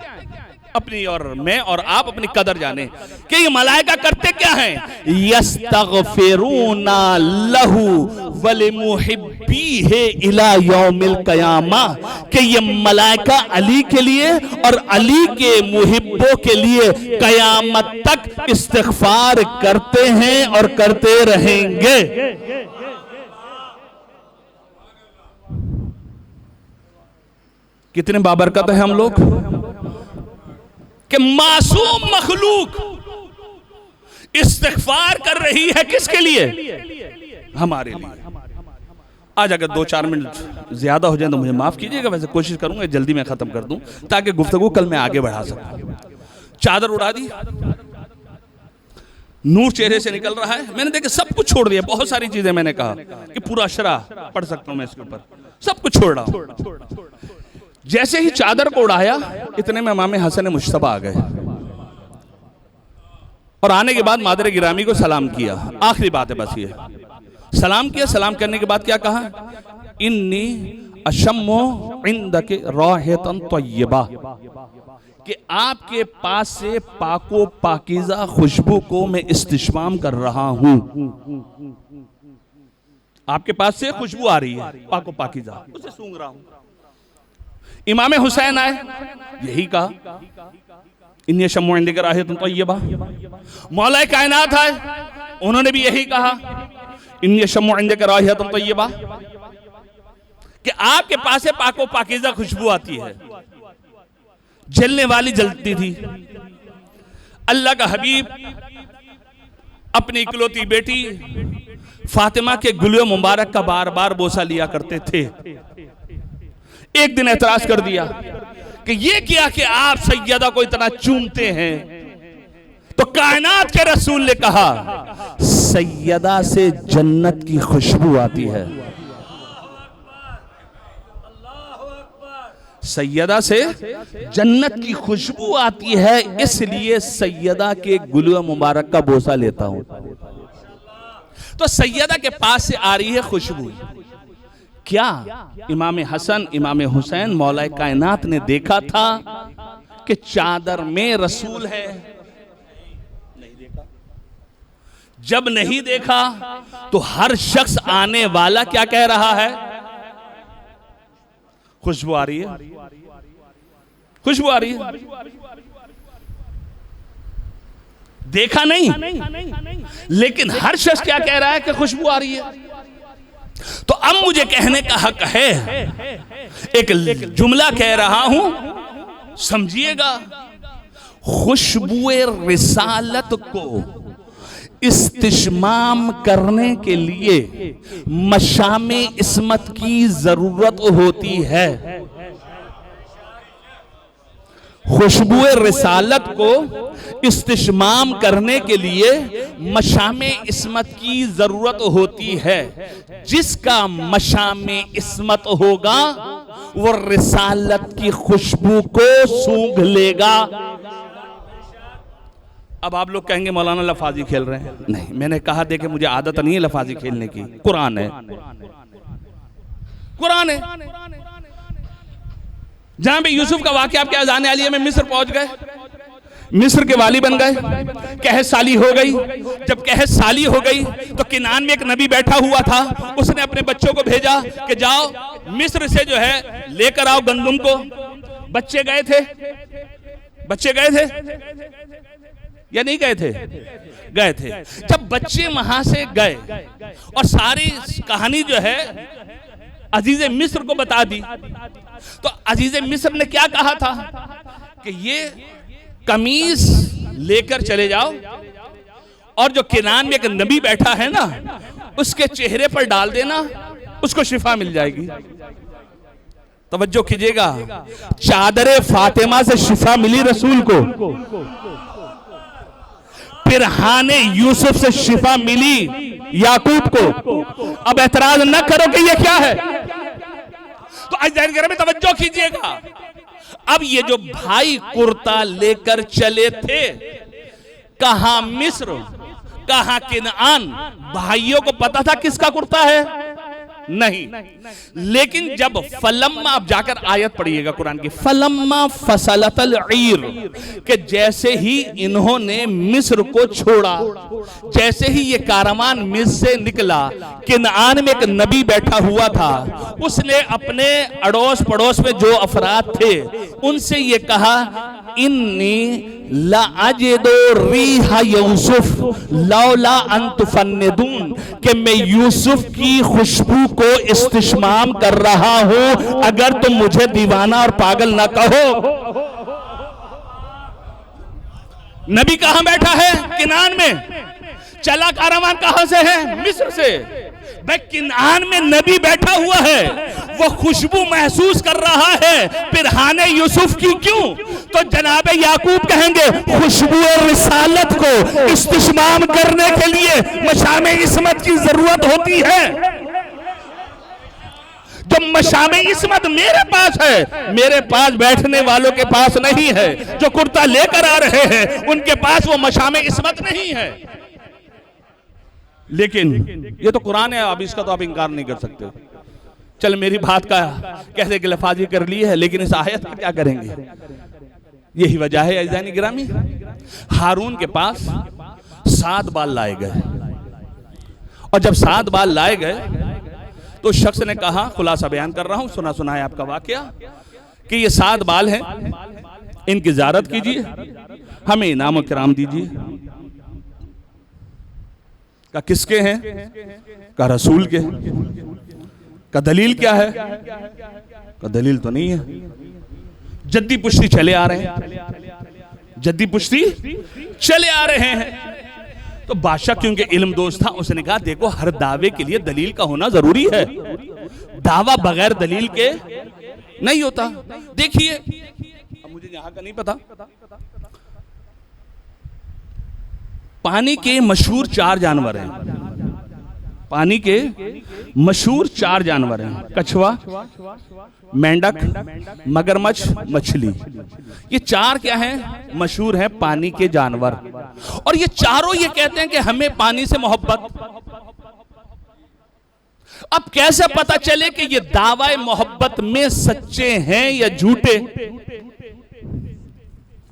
Speaker 1: अपनी और मैं और आप अपनी कदर जाने कि ये मलाइका करते क्या हैं। यस्तगफिरूना लहू वलिमुहिब्बीहि इला यौमिल क़यामा, कि ये मलाइका अली के लिए और अली के मुहिब्बों के लिए कयामत तक इस्तिग़फार करते हैं और करते रहेंगे। कितने बाबरकत है हम लोग कि मासूम मखलूक इस्तिग़फार कर रही है, किसके लिए? हमारे लिए। आज अगर 2-4 मिनट ज्यादा हो जाए तो मुझे माफ कीजिएगा, वैसे कोशिश करूंगा जल्दी मैं खत्म कर दूं ताकि गुफ्तगू कल मैं आगे बढ़ा सकूं। चादर उड़ा दी, नूर चेहरे से निकल रहा है, मैंने देखा सब कुछ छोड़ दिया। बहुत सारी चीजें मैंने कहा कि पूरा शरा पढ़ सकता हूं मैं इसके ऊपर, सब कुछ छोड़ रहा हूं। जैसे ही चादर को उड़ाया इतने में इमाम हसन मुश्तबा आ गए और आने के बाद मादर गिरामी को सलाम किया। आखिरी बात है बस ये, सलाम किया। सलाम करने के बाद क्या कहा? इन्नी अशम्मो इंदके राहतन तय्यबा, कि आपके पास से पाको पाकीज़ा खुशबू को मैं इस्तिशमाम कर रहा हूं। आपके पास से खुशबू आ रही है पाको पाकीज़ा, उसे सूंघ रहा हूं। इमाम हुसैन आए, यही कहा इन्नी शम्मो इंदके राहतन तय्यबा। मौला कायनात आए, उन्होंने भी यही कहा इन्नी शम्मो इंदके राहतन तय्यबा, कि आपके पास से पाको पाकीज़ा खुशबू आती है। जलने वाली जलती थी। अल्लाह का हबीब अपनी इकलौती बेटी फातिमा के गुलियो मुबारक का बार बार बोसा लिया करते थे। एक दिन एतराज कर दिया कि ये क्या कि आप सैयदा को इतना चूमते हैं। तो कायनात के रसूल ने कहा सैयदा से जन्नत की खुशबू आती है। सैयदा से जन्नत की खुशबू आती है, इसलिए सैयदा के गुलियो मुबारक का बोसा लेता हूं। तो सैयदा के पास से आ रही है खुशबू। क्या इमाम हसन इमाम हुसैन मौला कायनात ने देखा था कि चादर में रसूल है? नहीं देखा। जब नहीं देखा तो हर शख्स आने वाला क्या कह रहा है? खुशबू आ रही है, खुशबू आ रही है। देखा नहीं, लेकिन हर शख्स क्या कह रहा है कि खुशबू आ रही है। तो अब मुझे कहने का हक है, एक जुमला कह रहा हूं, समझिएगा। खुशबुए रिसालत को इस्तिश्माम करने के लिए मशामे इस्मत की जरूरत होती है। खुशबुए रिसालत को इस्तिश्माम करने के लिए मशामे इस्मत की जरूरत होती है। जिसका मशामे इस्मत होगा वो रिसालत की खुशबू को सूंघ लेगा। अब आप लोग कहेंगे मौलाना लफाजी खेल रहे हैं। नहीं, मैंने कहा देखे मुझे आदत नहीं है लफाजी खेलने की। कुरान है, कुरान है। जहां पे यूसुफ का वाकया आपके आने वाली है, में मिस्र पहुंच गए, मिस्र के वाली बन गए, कहत साली हो गई। जब कहत साली हो गई तो किनान में एक नबी बैठा हुआ था, उसने अपने बच्चों को भेजा कि जाओ मिस्र से जो है लेकर आओ गंदुम को। बच्चे गए थे, बच्चे गए थे या नहीं गए थे? गए थे। जब बच्चे वहां से गए और सारी कहानी जो है अजीज मिस्र को बता दी, तो अजीज मिस्र ने क्या कहा था कि ये कमीज लेकर चले जाओ और जो किनान में एक नबी बैठा है ना, उसके चेहरे पर डाल देना, उसको शिफा मिल जाएगी। तवज्जो कीजिएगा, चादरे फातिमा से शिफा मिली रसूल को, पिरहाने यूसुफ से शिफा मिली याकूब को। अब एतराज न करो कि ये क्या है। तो आज में तवज्जो कीजिएगा। अब ये जो भाई कुर्ता लेकर चले थे, कहां मिस्र कहां किनान, भाइयों को पता था किसका कुर्ता है? नहीं। लेकिन जब फलम्मा, आप जाकर आयत पढ़िएगा कुरान की, फलम्मा फसलतल ईर, कि जैसे ही इन्होंने मिस्र को छोड़ा, जैसे ही ये कारवान मिस्र से निकला, किनान में एक नबी बैठा हुआ था, उसने अपने अड़ोस पड़ोस में जो अफराद थे उनसे ये कहा, इन्नी ला अजिदु रीहा यूसुफ लौला अन तुफन्निदून, कि मैं यूसुफ की खुशबू को इस्तिश्माम कर रहा हूं, अगर तुम मुझे दीवाना और पागल ना कहो। नबी कहां बैठा है? किनान में। चला कारवान कहां से है? मिस्र से। भाई किनान में नबी बैठा हुआ है, वो खुशबू महसूस कर रहा है पिरहाने यूसुफ की। क्यों? तो जनाबे याकूब कहेंगे खुशबू और रिसालत को इस्तिश्माम करने के लिए मशामे इस्मत की जरूरत होती है। जो मशामे इस्मत मेरे पास है, मेरे पास बैठने वालों के पास नहीं है। जो कुर्ता लेकर आ रहे हैं उनके पास वो मशामे इस्मत नहीं है। लेकिन ये तो कुरान है, अब इसका तो आप इंकार नहीं कर सकते। चल मेरी बात का कहते कि लफाजी कर ली है, लेकिन इस आयत का क्या करेंगे? यही वजह है अज़ीज़ानी गिरामी, हारून के पास 7 बाल लाए गए, और जब 7 बाल लाए गए तो शख्स ने कहा, खुलासा बयान कर रहा हूं, सुना सुना है आपका वाकया, कि ये 7 बाल हैं, इनकी ज़ियारत कीजिए, हमें इनाम और किराम दीजिए। का किसके हैं? का रसूल के। का दलील क्या है? का दलील तो नहीं है। जद्दी पुश्ती चले आ रहे हैं, जद्दी पुश्ती चले आ रहे हैं। तो बादशाह क्योंकि इल्म दोस्त था, उसने कहा देखो हर दावे के लिए दलील का होना जरूरी है, दावा बगैर दलील के नहीं होता। देखिए, अब मुझे यहां का नहीं पता, पानी के मशहूर 4 जानवर हैं, पानी के मशहूर 4 जानवर हैं, कछुआ, मेंढक, मगरमच्छ, मछली। ये 4 क्या हैं? मशहूर हैं पानी के जानवर। और ये चारों ये कहते हैं कि हमें पानी से मोहब्बत। अब कैसे पता चले कि ये दावा मोहब्बत में सच्चे हैं या झूठे?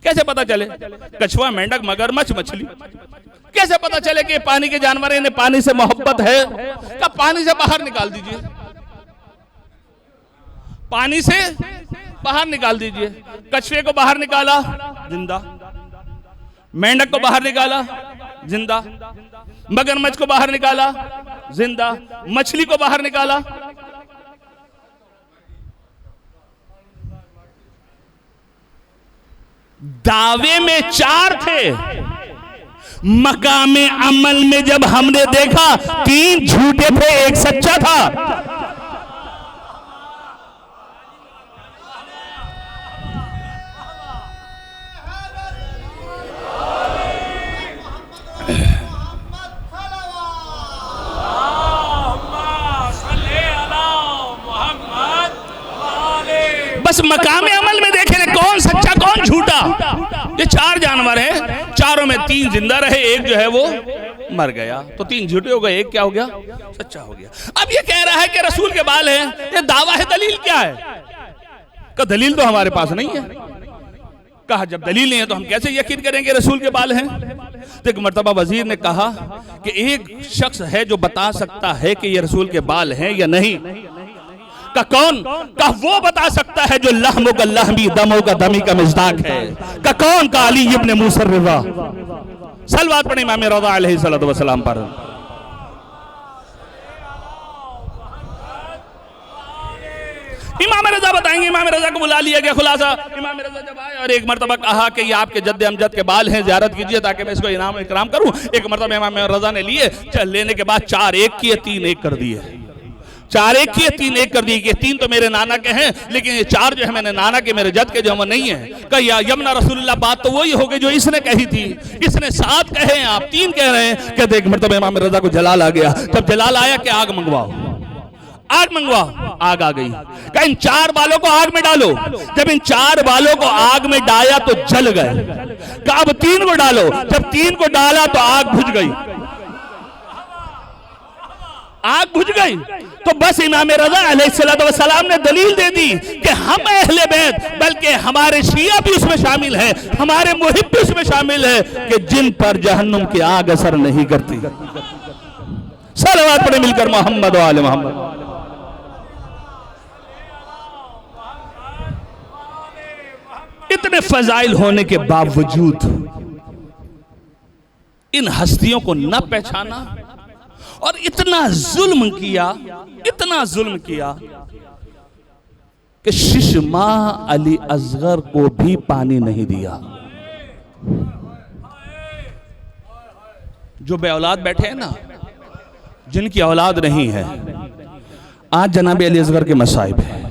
Speaker 1: कैसे पता चले? कछुआ, मेंढक, मगरमच्छ, मछली, कैसे पता चले कि पानी के जानवर इन्हें पानी से मोहब्बत है? क्या पानी से बाहर निकाल दीजिए, पानी से बाहर निकाल दीजिए। कछुए को बाहर निकाला, जिंदा। मेंढक को बाहर निकाला, जिंदा। मगरमच्छ को बाहर निकाला, जिंदा। मछली को बाहर निकाला, दावे में 4 थे, मकामे अमल में जब हमने देखा 3 झूठे थे, 1 सच्चा था। बस मकामे अमल में देखे कौन सच्चा कौन झूठा। ये 4 जानवर हैं, चारों में 3 जिंदा रहे, 1 जो है वो मर गया। तो 3 झूठे हो गए, 1 क्या हो गया? सच्चा हो गया। अब ये कह रहा है कि रसूल के बाल हैं, ये दावा है, दलील क्या है? का दलील तो हमारे पास नहीं है। कहा जब दलील नहीं है तो हम कैसे यकीन करेंगे रसूल के बाल हैं? तो एक मर्तबा वजीर ने कहा कि एक शख्स है जो बता सकता है कि ये रसूल के बाल हैं या नहीं। का कौन? का वो बता सकता है जो लहमो का लहमी, दमो का दमी का मिज़दाक है। का कौन? का अली इब्ने मूसा रिज़ा। सलवात पढ़े इमाम रज़ा अलैहिस्सलातु वस्सलाम पर। इमाम रज़ा बताएंगे, इमाम रज़ा को बुला लिया गया। खुलासा, इमाम रज़ा जब आए और एक मर्तबा कहा कि ये आपके जद्द अमजद के बाल हैं, ज़ियारत कीजिए ताकि मैं इसको इनाम इकराम करूं। एक मर्तबा इमाम रज़ा ने लिए, लेने के बाद 4 1 किए, 3 1 कर दिए। 4 1 किए, 3 1 कर दिए कि 3 तो मेरे नाना के हैं, लेकिन ये 4 जो है मैंने नाना के, मेरे जद के जो, वो नहीं है। कहा यमना रसूलुल्लाह, बात तो वही हो गई जो इसने कही थी। इसने 7 कहे हैं, आप 3 कह रहे हैं। कहते एक मर्तबा इमाम रज़ा को जलाल आ गया। जब जलाल आया कि आग मंगवाओ, आग मंगवाओ। आग आ गई। कहा इन 4 बालों को आग में डालो। जब इन 4 बालों को आग में डाला तो जल गए। कहा अब 3 को डालो। जब 3 को डाला तो आग बुझ गई। आग बुझ गई तो बस इमाम रज़ा अलैहिस्सलातु वस्सलाम ने दलील दे दी कि हम अहले बैत, बल्कि हमारे शिया भी उसमें शामिल है, हमारे मुहिब भी उसमें शामिल है कि जिन पर जहन्नुम की आग असर नहीं करती। सलवात पढ़े मिलकर मोहम्मद व आले मोहम्मद। इतने फजाइल होने के बावजूद इन हस्तियों को न पहचाना और इतना जुल्म किया, इतना जुल्म किया कि शिशमा अली असगर को भी पानी नहीं दिया। जो बे औलाद बैठे हैं ना, जिनकी औलाद नहीं है, आज जनाब अली असगर के मसाइब है।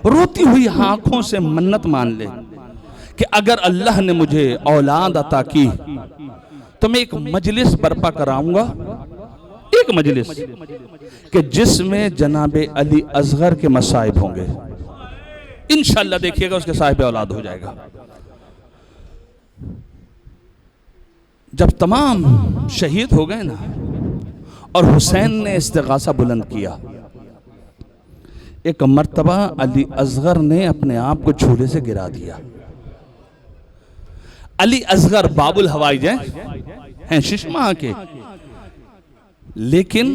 Speaker 1: रोती हुई आंखों से मन्नत मान ले कि अगर अल्लाह ने मुझे औलाद अता की तो मैं एक मजलिस बर्पा कराऊंगा, एक मजलिस कि जिसमें जनाबे अली असगर के मसाइब होंगे। इंशाअल्लाह देखिएगा उसके साहिब औलाद हो जाएगा। जब तमाम शहीद हो गए ना और हुसैन ने इस्तिगासा बुलंद किया, एक मर्तबा अली असगर ने अपने आप को झूले से गिरा दिया। अली असगर बाबुल हवाइज हैं शिशमा के, लेकिन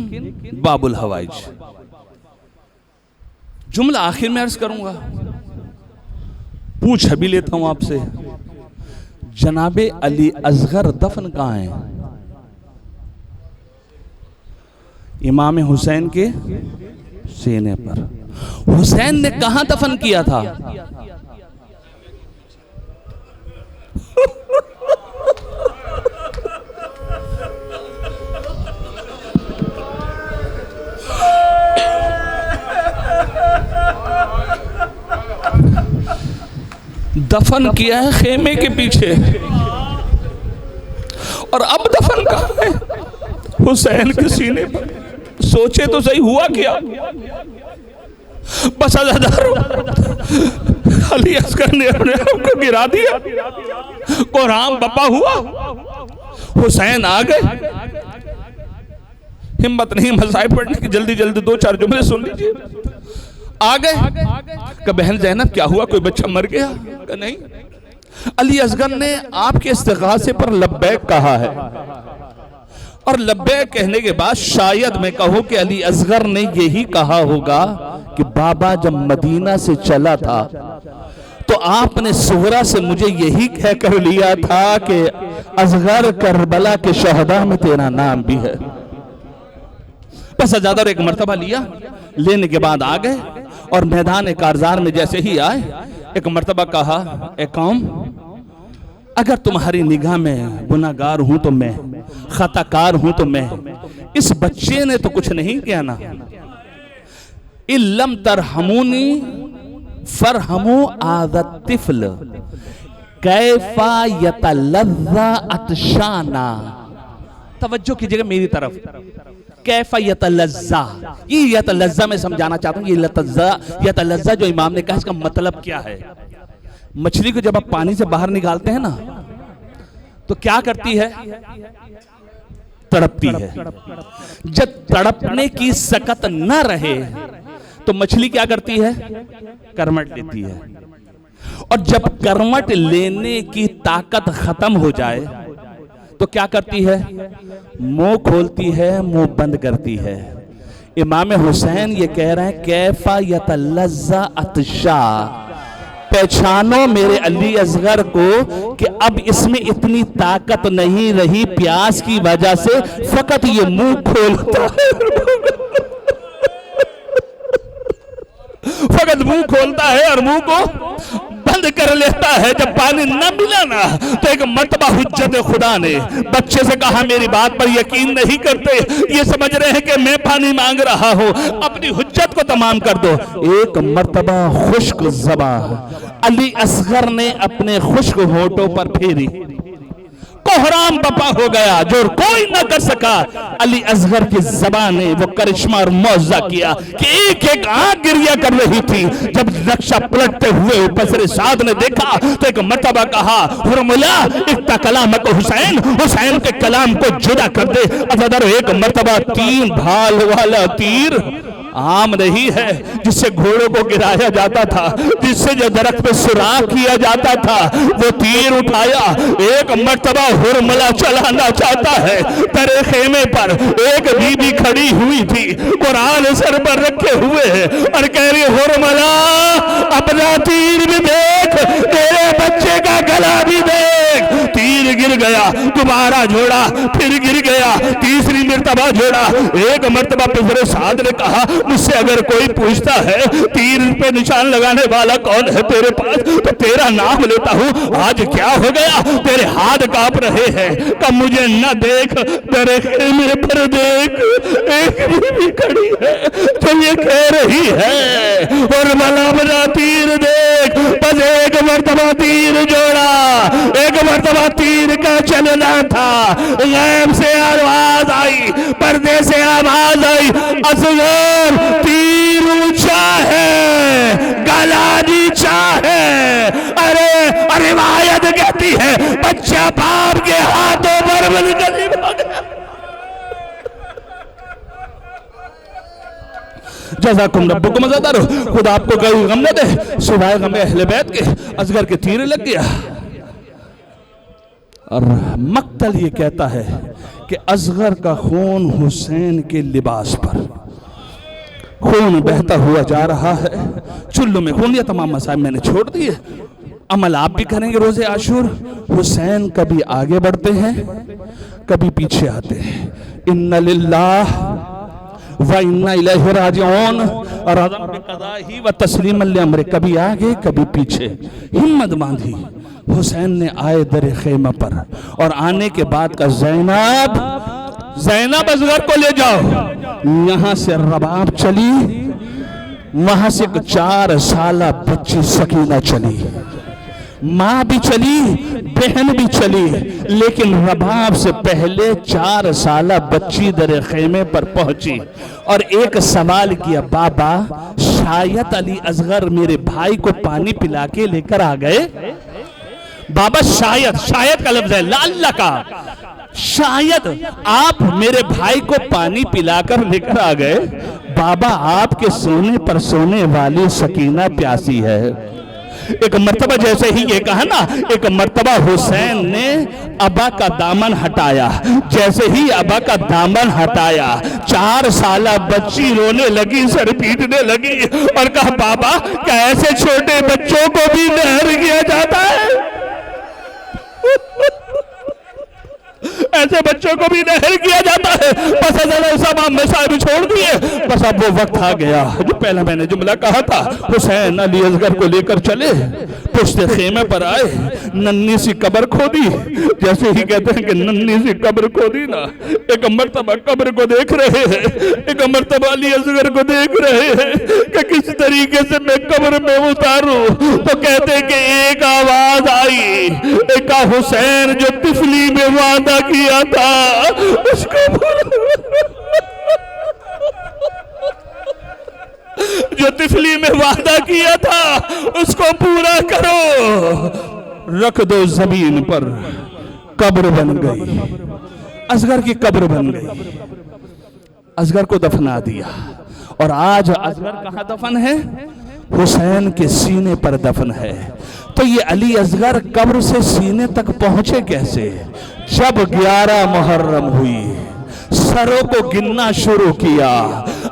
Speaker 1: बाबुल हवाइज। जुमला आखिर में अर्ज करूंगा, पूछ भी लेता हूं आपसे, जनाबे अली असगर दफन कहां हैं? इमाम हुसैन के सीने पर। हुसैन ने कहां दफन किया था? दफन किया है खेमे के पीछे। और अब दफन कहां है? हुसैन के सीने पर। सोचे तो सही हुआ क्या? बस अली असगर ने अपने आप को गिरा दिया, कुरान बपा हुआ, हुसैन आ गए। हिम्मत नहीं मसाइब पढ़ने की, जल्दी जल्दी 2-4 जुमले सुन लीजिए। आ गए कि बहन ज़ैनब क्या हुआ, कोई बच्चा मर गया? कि नहीं। अली असगर ने आपके इस्तिगासे पर लब्बैक कहा है, और लब्बैक कहने के बाद शायद मैं कहूं कि अली असगर ने यही कहा होगा कि बाबा जब मदीना से चला था
Speaker 2: तो आपने सुगरा से मुझे यही कहकर लिया था कि असगर करबला के शहदा में तेरा नाम भी है। बस सजादा एक मर्तबा लिया, लेने के बाद आ गए और मैदान कारजार में जैसे ही आए, एक मर्तबा कहा, ए कौम, अगर तुम्हारी निगाह में गुनाहगार हूं तो मैं, खताकार हूं तो मैं, इस बच्चे ने तो कुछ नहीं किया ना। इल्लम तरहमुनी फरहमु आदत तिफल कैफा यतलज़्ज़ा अतशाना। तवज्जो कीजिएगा मेरी तरफ। कैफा यतलज़्ज़ा, ये यतलज़्ज़ा मैं समझाना चाहता हूं। ये यतलज़्ज़ा जो इमाम ने कहा, इसका मतलब क्या है? मछली को जब आप पानी से बाहर निकालते हैं ना, तो क्या करती है? तड़पती है। जब तड़पने की सकत न रहे तो मछली क्या करती है? करवट लेती है। और जब करवट लेने की ताकत खत्म हो जाए तो क्या करती है? मुंह खोलती है, मुंह बंद करती है। इमाम हुसैन ये कह रहे हैं, कैफा यतलज़्ज़ा अतशा, पहचानो मेरे अली असगर को कि अब इसमें इतनी ताकत नहीं रही प्यास की वजह से, फकत ये मुंह खोलता है, फकत मुंह खोलता है और मुंह को बंद कर लेता है। जब पानी न मिला ना तो एक मर्तबा हुज्जत खुदा ने बच्चे से कहा, मेरी बात पर यकीन नहीं करते, ये समझ रहे हैं कि मैं पानी मांग रहा हूं, अपनी हुज्जत को तमाम कर दो। एक मर्तबा खुश्क ज़बान अली असगर ने अपने खुश्क होठों पर फेरी, कोहराम बपा हो गया जो कोई ना कर सका। अली असगर की ज़बान ने वो करिश्मा और मौजा किया कि एक एक आंख गिरिया कर रही थी। जब नक्शा पलटते हुए ऊपर साद ने देखा तो एक मर्तबा कहा, हुरमुला इत्ता कलाम को हुसैन, हुसैन के कलाम को जुदा कर दे। अदर एक मर्तबा 3 भाल वाला तीर आम नहीं है जिससे घोड़ों को गिराया जाता था, जिससे जो दरख्त पे सुराख किया जाता था, वो तीर उठाया। एक मर्तबा हुरमला चलाना चाहता है। तेरे खेमे पर एक बीबी खड़ी हुई थी, कुरान सर पर रखे हुए है और कह रही, हुरमला अपना तीर भी देख, तेरे बच्चे का गला भी देख। तीर गिर गया, दोबारा जोड़ा, फिर गिर गया, तीसरी मर्तबा जोड़ा। एक मर्तबा पिछले साद ने कहा, मुझसे अगर कोई पूछता है तीर पे निशान लगाने वाला कौन है तेरे पास, तो तेरा नाम लेता हूं। आज क्या हो गया? तेरे हाथ कांप रहे हैं। कब मुझे न देख, तेरे खेमे पर देख, एक बीवी खड़ी है जो ये कह रही है, और मलामना तीर देख। बस एक मर्तबा तीर जोड़ा, एक मर्तबा तीर का चलना था। गैब से आवाज आई, पर्दे से आवाज आई, असगर तीर ऊंचा है, गला नीचा है। अरे रिवायत कहती है बच्चा बाप के हाथों पर गली में गया। जज़ाकुम रब्बुकुम मज़ादार, खुदा आपको कोई गम न दे। सुबह गम अहले बैत के असगर के तीर लग गया। और मक्तल ये कहता है कि असगर का खून हुसैन के लिबास पर, खून बहता हुआ जा रहा है। चुल्लू में खून, या तमाम मसाइल मैंने छोड़ दिए, अमल आप भी करेंगे रोजे आशूर। हुसैन कभी आगे बढ़ते हैं, कभी पीछे आते हैं। इन्ना लिल्लाह व इन्ना इलैहि राजिऊन, और अज़म बिक़ज़ाही व तस्लीमन लिअम्रि, कभी आगे कभी पीछे। हिम्मत बांधी हुसैन ने आए दर खेमा पर, और आने के बाद का ज़ैनब असगर को ले जाओ। यहां से रबाब चली, वहां से 4 साला बच्ची सकीना चली, माँ भी चली, बहन भी चली, लेकिन रबाब से पहले 4 साला बच्ची दर खेमे पर पहुंची और एक सवाल किया, बाबा शायद अली असगर मेरे भाई को पानी पिला के लेकर आ गए। बाबा शायद, शायद का लफ्ज है, लाल्ला का, शायद आप मेरे भाई को पानी पिलाकर लेकर आ गए। बाबा आपके सोने पर सोने वाली सकीना प्यासी है, एक मर्तबा जैसे ही ये कहा ना, एक मर्तबा हुसैन ने अबा का दामन हटाया। जैसे ही अबा का दामन हटाया, 4 साला बच्ची रोने लगी, सर पीटने लगी और कहा बाबा क्या ऐसे छोटे बच्चों को भी नहर किया जाता है? ऐसे बच्चों को भी नहर किया जाता है। बस सब साहब छोड़ दिए। बस अब वो वक्त आ गया जो पहला मैंने जुमला कहा था। हुसैन अली असगर को लेकर चले, पुश्ते खेमे पर आए, नन्ही सी कब्र खोदी। जैसे ही कहते हैं कि नन्ही सी कब्र खोदी ना, एक मर्तबा कब्र को देख रहे हैं, एक मर्तबा अली असगर को देख रहे हैं कि किस तरीके से मैं कब्र में उतारूं। तो कहते हैं कि एक आवाज आई, एक हुसैन जो तिफली में वादा किया था उसको जो तिफली में वादा किया था उसको पूरा करो। रख दो जमीन पर, कब्र बन गई, असगर की कब्र बन गई। असगर को दफना दिया और आज असगर कहां दफन है? हुसैन के सीने पर दफन है। तो ये अली असगर कब्र से सीने तक पहुंचे कैसे? जब 11 मुहर्रम हुई, सरों को गिनना शुरू किया।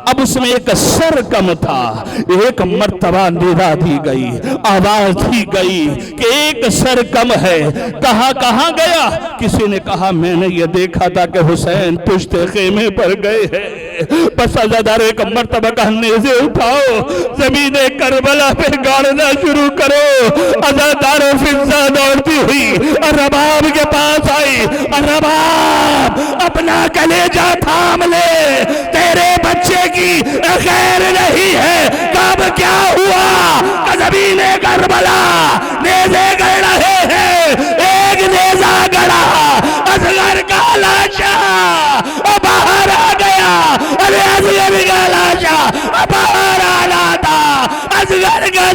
Speaker 2: अब उसमें एक सर कम था। एक मर्तबा निदा दी गई, आवाज दी गई कि एक सर कम है। कहां गया? किसी ने कहा मैंने ये देखा था कि हुसैन पुश्ते खेमे पर गए हैं। बस अज़ादार एक मर्तबा कहने से उठाओ, ज़मीने करबला पे गाड़ना शुरू करो। अज़ादार फिज़ा दौड़ती हुई और रबाब के पास आई और रबाब अपना कलेजा थाम ले, तेरे बच्चे की खैर नहीं है। कब क्या हुआ? ज़मीने करबला नेज़े गड़ रहे हैं, एक नेज़ा गड़ा, असगर का लाशा बाहर आ गया। अरे असगर का लाशा बाहर आ रहा था, असगर का